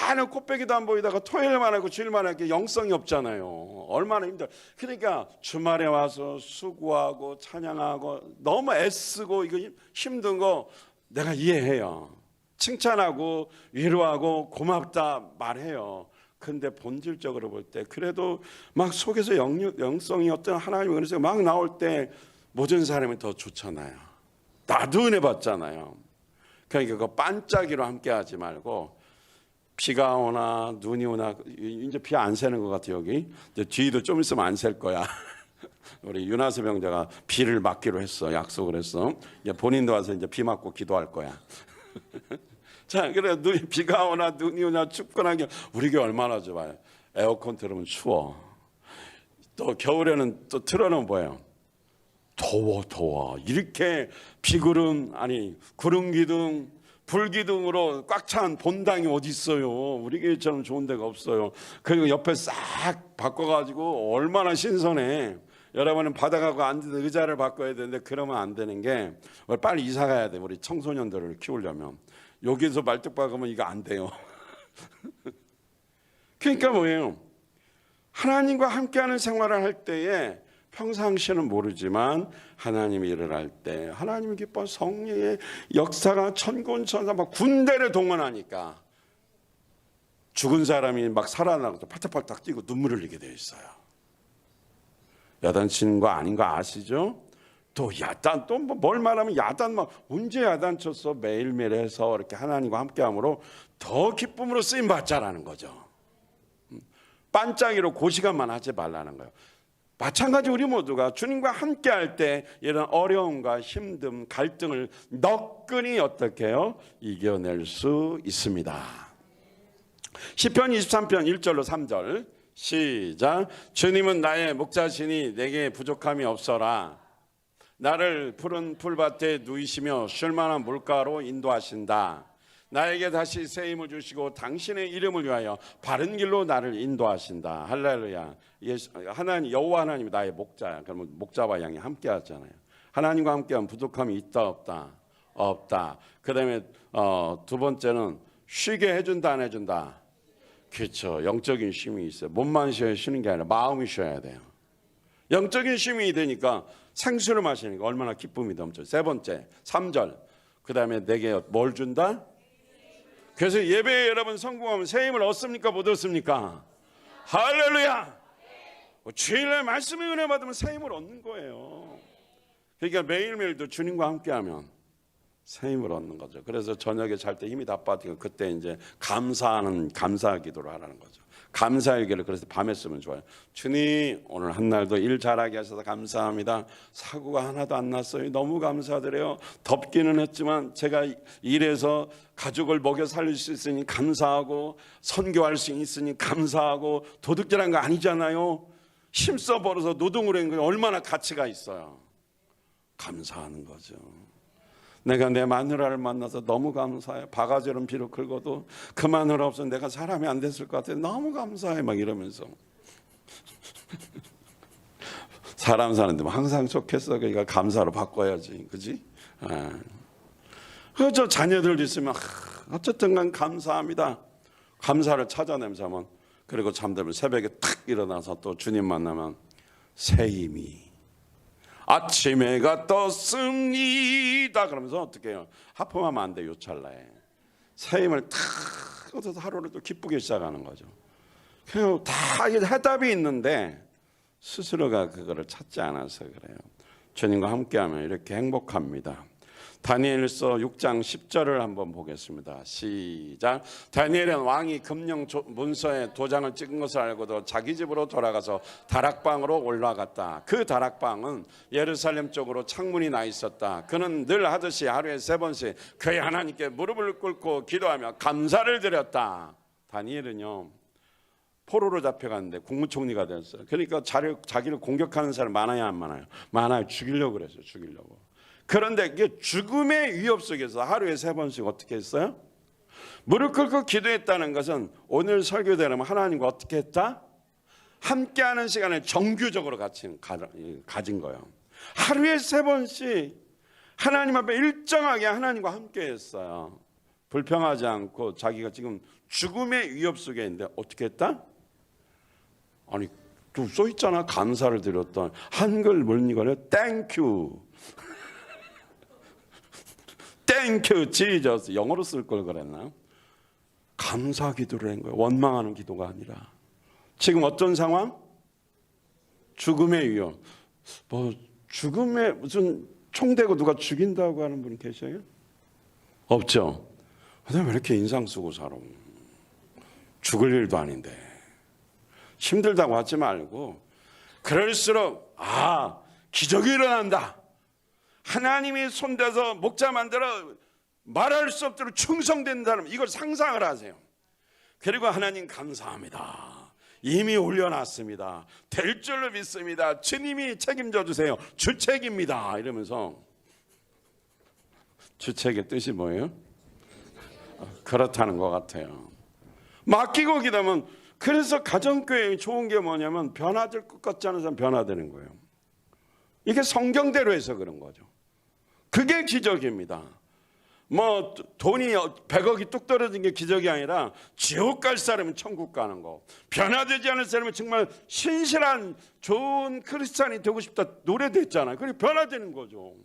내내 꽃배기도 안 보이다가 토요일만 하고 주일만 하게 영성이 없잖아요. 얼마나 힘들어. 그러니까 주말에 와서 수고하고 찬양하고 너무 애쓰고 이거 힘든 거 내가 이해해요. 칭찬하고 위로하고 고맙다 말해요. 근데 본질적으로 볼 때 그래도 막 속에서 영성이 어떤 하나님의 은혜가 막 나올 때 모든 사람이 더 좋잖아요. 나도 은혜 받잖아요. 그러니까 그 반짝이로 함께하지 말고 비가 오나 눈이 오나 이제 비 안 새는 것 같아요. 여기 이제 뒤도 좀 있으면 안 셀 거야. 우리 윤하수 병자가 비를 맞기로 했어. 약속을 했어. 이제 본인도 와서 이제 비 맞고 기도할 거야. 자, 그래 비가 오나 눈이 오나 춥거나 우리 교회 얼마나 좋아요. 에어컨 틀으면 추워. 또 겨울에는 또 틀어놓으면 뭐예요? 더워. 이렇게 비구름 아니 구름 기둥 불 기둥으로 꽉 찬 본당이 어디 있어요? 우리 교회처럼 좋은 데가 없어요. 그리고 옆에 싹 바꿔가지고 얼마나 신선해. 여러분은 바닥하고 앉는 의자를 바꿔야 되는데 그러면 안 되는 게 빨리 이사 가야 돼. 우리 청소년들을 키우려면. 여기서 말뚝 박으면 이거 안 돼요. 그러니까 뭐예요? 하나님과 함께하는 생활을 할 때에 평상시에는 모르지만 하나님이 일을 할 때 하나님이 기뻐 성령의 역사가 천군천사 막 군대를 동원하니까 죽은 사람이 막 살아나고 팔딱팔딱 뛰고 눈물을 흘리게 되어 있어요. 야단치는 거 아닌 거 아시죠? 또 야단 또 뭘 말하면 야단 막 언제 야단 쳤어? 매일매일 해서 이렇게 하나님과 함께함으로 더 기쁨으로 쓰임 받자라는 거죠. 반짝이로 그 시간만 하지 말라는 거예요. 마찬가지 우리 모두가 주님과 함께할 때 이런 어려움과 힘듦, 갈등을 너끈히 어떻게 해요? 이겨낼 수 있습니다. 시편 23편 1절로 3절 시작. 주님은 나의 목자시니 내게 부족함이 없어라. 나를 푸른 풀밭에 누이시며 쉴만한 물가로 인도하신다. 나에게 다시 새 힘을 주시고 당신의 이름을 위하여 바른 길로 나를 인도하신다. 할렐루야. 하나님 여호와 하나님이 나의 목자야. 그러면 목자와 양이 함께 하잖아요. 하나님과 함께하면 부족함이 있다 없다? 없다. 그다음에 두 번째는 쉬게 해준다 안 해준다? 그렇죠. 영적인 쉼이 있어요. 몸만 쉬는 게 아니라 마음이 쉬어야 돼요. 영적인 쉼이 되니까 생수를 마시니까 얼마나 기쁨이 넘쳐. 세 번째 3절 그 다음에 내게 뭘 준다? 그래서 예배에 여러분 성공하면 새 힘을 얻습니까? 못 얻습니까? 할렐루야. 주일날 말씀의 은혜 받으면 새 힘을 얻는 거예요. 그러니까 매일매일도 주님과 함께하면 새 힘을 얻는 거죠. 그래서 저녁에 잘 때 힘이 다 빠지고 그때 이제 감사 기도를 하라는 거죠. 감사일기를 그래서 밤에 쓰면 좋아요. 주님 오늘 한 날도 일 잘하게 하셔서 감사합니다. 사고가 하나도 안 났어요. 너무 감사드려요. 덥기는 했지만 제가 일해서 가족을 먹여 살릴 수 있으니 감사하고 선교할 수 있으니 감사하고 도둑질한 거 아니잖아요. 힘써 벌어서 노동을 한 거 얼마나 가치가 있어요. 감사하는 거죠. 내가 내 마누라를 만나서 너무 감사해. 바가지는 비록 긁어도 그 마누라 없으면 내가 사람이 안 됐을 것 같아. 너무 감사해. 막 이러면서 사람 사는데 항상 좋겠어. 그러니까 감사로 바꿔야지, 그지? 저 자녀들 있으면 어쨌든간 감사합니다. 감사를 찾아내면서 하면, 그리고 잠들면 새벽에 탁 일어나서 또 주님 만나면 새 힘이 아침 해가 떴습니다. 그러면서 어떻게 해요? 하품하면 안 돼요. 찰나에 새 힘을 탁 얻어서 하루를 또 기쁘게 시작하는 거죠. 그냥 다 해답이 있는데 스스로가 그거를 찾지 않아서 그래요. 주님과 함께하면 이렇게 행복합니다. 다니엘서 6장 10절을 한번 보겠습니다. 시작. 다니엘은 왕이 금령 문서에 도장을 찍은 것을 알고도 자기 집으로 돌아가서 다락방으로 올라갔다. 그 다락방은 예루살렘 쪽으로 창문이 나 있었다. 그는 늘 하듯이 하루에 3번씩 그의 하나님께 무릎을 꿇고 기도하며 감사를 드렸다. 다니엘은요, 포로로 잡혀갔는데 국무총리가 됐어요. 그러니까 자기를 공격하는 사람 많아야 안 많아요? 많아요. 죽이려고 그랬어요. 죽이려고. 그런데 이게 죽음의 위협 속에서 하루에 3번씩 어떻게 했어요? 무릎 꿇고 기도했다는 것은 오늘 설교대로면 하나님과 어떻게 했다? 함께하는 시간을 정규적으로 가진 거예요. 하루에 3번씩 하나님 앞에 일정하게 하나님과 함께했어요. 불평하지 않고 자기가 지금 죽음의 위협 속에 있는데 어떻게 했다? 아니 또 써 있잖아. 감사를 드렸던 한글 뭐니거요? 땡큐. 땡큐 지저스. 영어로 쓸 걸 그랬나? 감사 기도를 한 거예요. 원망하는 기도가 아니라. 지금 어떤 상황? 죽음의 위협. 뭐 죽음에 무슨 총 대고 누가 죽인다고 하는 분 계셔요? 없죠. 근데 왜 이렇게 인상 쓰고 살아? 죽을 일도 아닌데. 힘들다고 하지 말고 그럴수록 기적이 일어난다. 하나님이 손대서 목자 만들어 말할 수 없도록 충성된 사람, 이걸 상상을 하세요. 그리고 하나님 감사합니다. 이미 올려놨습니다. 될 줄로 믿습니다. 주님이 책임져 주세요. 주책입니다. 이러면서, 주책의 뜻이 뭐예요? 그렇다는 것 같아요. 맡기고 기도하면, 그래서 가정교회 좋은 게 뭐냐면 변화될 것 같지 않은 사람 변화되는 거예요. 이게 성경대로 해서 그런 거죠. 그게 기적입니다. 뭐 돈이 100억이 뚝 떨어진 게 기적이 아니라 지옥 갈 사람은 천국 가는 거, 변화되지 않은 사람은 정말 신실한 좋은 크리스찬이 되고 싶다 노래도 했잖아요. 그리고 변화되는 거죠.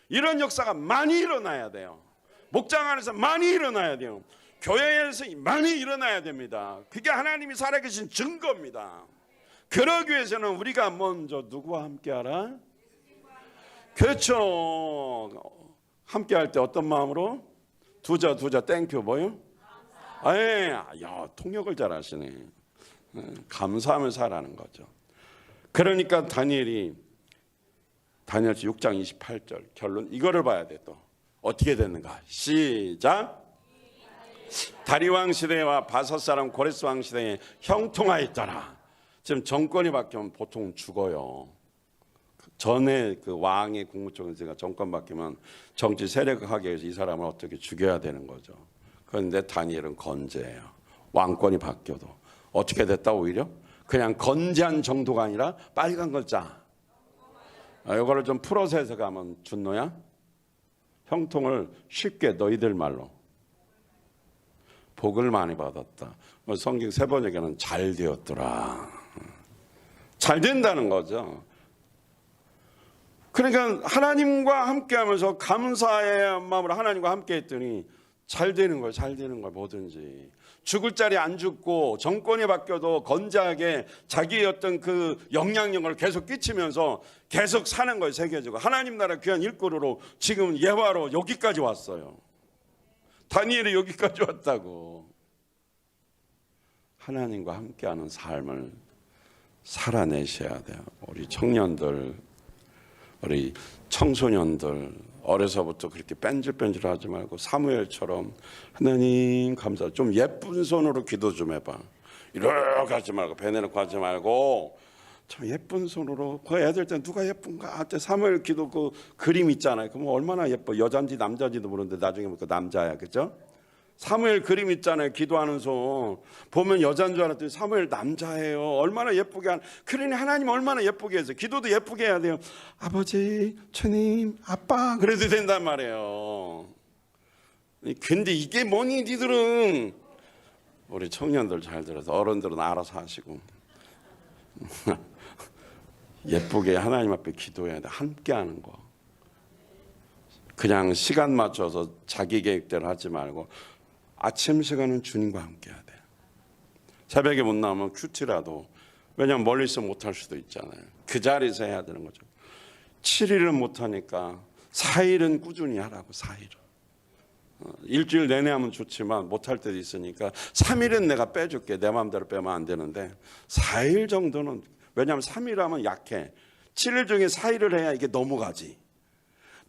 이런 역사가 많이 일어나야 돼요. 목장 안에서 많이 일어나야 돼요. 교회에서 많이 일어나야 됩니다. 그게 하나님이 살아계신 증거입니다. 그러기 위해서는 우리가 먼저 누구와 함께하라? 그렇죠. 함께할 때 어떤 마음으로? 두자 땡큐 뭐요? 야, 통역을 잘 하시네. 감사하며 살아는 거죠. 그러니까 다니엘서 6장 28절 결론 이거를 봐야 돼. 또 어떻게 됐는가? 시작. 다리왕 시대와 바사 사람 고레스 왕 시대에 형통하였더라. 지금 정권이 바뀌면 보통 죽어요. 전에 그 왕의 국무총리가 정권 바뀌면 정치 세력을 하기 위해서 이 사람을 어떻게 죽여야 되는 거죠. 그런데 다니엘은 건재해요. 왕권이 바뀌어도 어떻게 됐다? 오히려 그냥 건재한 정도가 아니라 빨간 글자. 이거를 좀 풀어서 해석하면 준노야? 형통을 쉽게 너희들 말로 복을 많이 받았다. 성경 3번역에는 잘 되었더라. 잘 된다는 거죠. 그러니까 하나님과 함께하면서 감사의 마음으로 하나님과 함께했더니 잘 되는 거예요. 잘 되는 거예요. 뭐든지 죽을 자리 안 죽고 정권이 바뀌어도 건재하게 자기의 어떤 그 영향력을 계속 끼치면서 계속 사는 거예요. 세계적으로 하나님 나라 귀한 일꾼으로 지금 예화로 여기까지 왔어요. 다니엘이 여기까지 왔다고. 하나님과 함께하는 삶을 살아내셔야 돼요. 우리 청년들, 우리 청소년들 어려서부터 그렇게 뺀질뺀질하지 말고 사무엘처럼 하나님 감사, 좀 예쁜 손으로 기도 좀 해봐. 이렇게 하지 말고 배 내놓고 하지 말고 참 예쁜 손으로. 그 애들 때 누가 예쁜가? 때 사무엘 기도 그 그림 있잖아요. 그럼 얼마나 예뻐. 여잔지 남자인지도 모르는데 나중에 보니까 남자야, 그죠? 사무엘 그림 있잖아요. 기도하는 손 보면 여자인 줄 알았더니 사무엘 남자예요. 얼마나 예쁘게 그러니 하나님 얼마나 예쁘게 해서 기도도 예쁘게 해야 돼요. 아버지, 주님, 아빠 그래도 된단 말이에요. 근데 이게 뭐니 니들은. 우리 청년들 잘 들어서 어른들은 알아서 하시고 예쁘게 하나님 앞에 기도해야 돼. 함께 하는 거. 그냥 시간 맞춰서 자기 계획대로 하지 말고 아침 시간은 주님과 함께 해야 돼. 새벽에 못 나오면 큐티라도, 왜냐하면 멀리서 못할 수도 있잖아요. 그 자리에서 해야 되는 거죠. 7일은 못하니까 4일은 꾸준히 하라고. 4일은 일주일 내내 하면 좋지만 못할 때도 있으니까 3일은 내가 빼줄게. 내 마음대로 빼면 안 되는데 4일 정도는, 왜냐하면 3일 하면 약해. 7일 중에 4일을 해야 이게 넘어가지.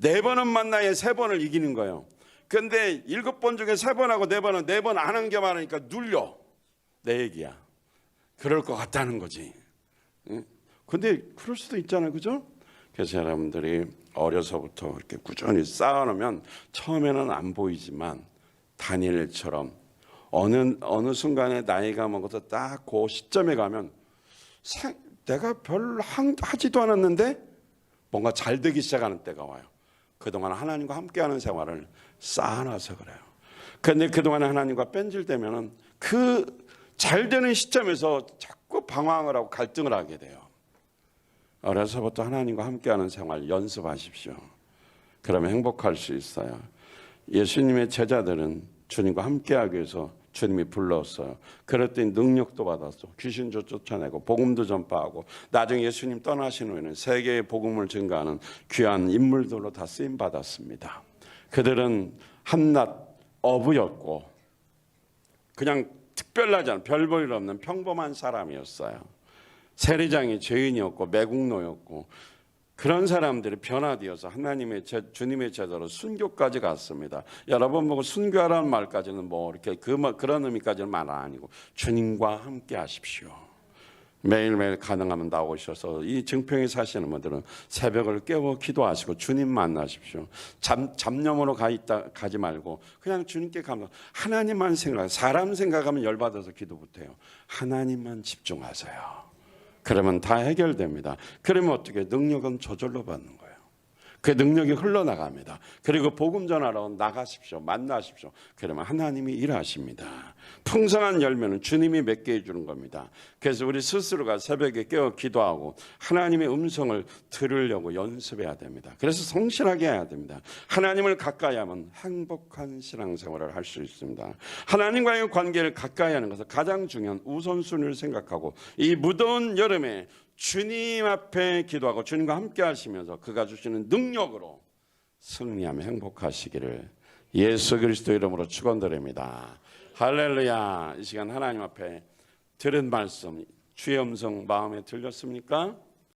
4번은 만나야 3번을 이기는 거예요. 근데 7번 중에 3번하고 4번은 4번 안 한 게 많으니까 눌려. 내 얘기야. 그럴 것 같다는 거지. 근데 그럴 수도 있잖아요, 그죠? 그래서 여러분들이 어려서부터 이렇게 꾸준히 쌓아놓으면 처음에는 안 보이지만 다니엘처럼 어느 순간에 나이가 먹어서 딱 그 시점에 가면 내가 별로 하지도 않았는데 뭔가 잘 되기 시작하는 때가 와요. 그동안 하나님과 함께하는 생활을 쌓아놔서 그래요. 그런데 그동안 하나님과 뺀질되면은 그 잘 되는 시점에서 자꾸 방황을 하고 갈등을 하게 돼요. 어려서부터 하나님과 함께하는 생활 연습하십시오. 그러면 행복할 수 있어요. 예수님의 제자들은 주님과 함께하기 위해서 주님이 불렀어요. 그랬더니 능력도 받았어. 귀신도 쫓아내고 복음도 전파하고 나중에 예수님 떠나신 후에는 세계의 복음을 증가하는 귀한 인물들로 다 쓰임 받았습니다. 그들은 한낱 어부였고 그냥 특별하지 않은 별 볼 일 없는 평범한 사람이었어요. 세리장이 죄인이었고 매국노였고 그런 사람들이 변화되어서 하나님의 주님의 제자로 순교까지 갔습니다. 여러분 보고 순교하라는 말까지는 뭐 이렇게 그런 의미까지는 말 아니고 주님과 함께 하십시오. 매일매일 가능하면 나오셔서 이 증평에 사시는 분들은 새벽을 깨워 기도하시고 주님 만나십시오. 잡념으로 가지 말고 그냥 주님께 가면 하나님만 생각하세요. 사람 생각하면 열받아서 기도 못해요. 하나님만 집중하세요. 그러면 다 해결됩니다. 그러면 어떻게? 능력은 저절로 받는 거예요. 그 능력이 흘러나갑니다. 그리고 복음 전하러 나가십시오. 만나십시오. 그러면 하나님이 일하십니다. 풍성한 열매는 주님이 맺게 해주는 겁니다. 그래서 우리 스스로가 새벽에 깨어 기도하고 하나님의 음성을 들으려고 연습해야 됩니다. 그래서 성실하게 해야 됩니다. 하나님을 가까이 하면 행복한 신앙생활을 할 수 있습니다. 하나님과의 관계를 가까이 하는 것은 가장 중요한 우선순위를 생각하고 이 무더운 여름에 주님 앞에 기도하고 주님과 함께 하시면서 그가 주시는 능력으로 승리하며 행복하시기를 예수 그리스도 이름으로 축원드립니다. 할렐루야. 이 시간 하나님 앞에 들은 말씀 주의 음성 마음에 들렸습니까?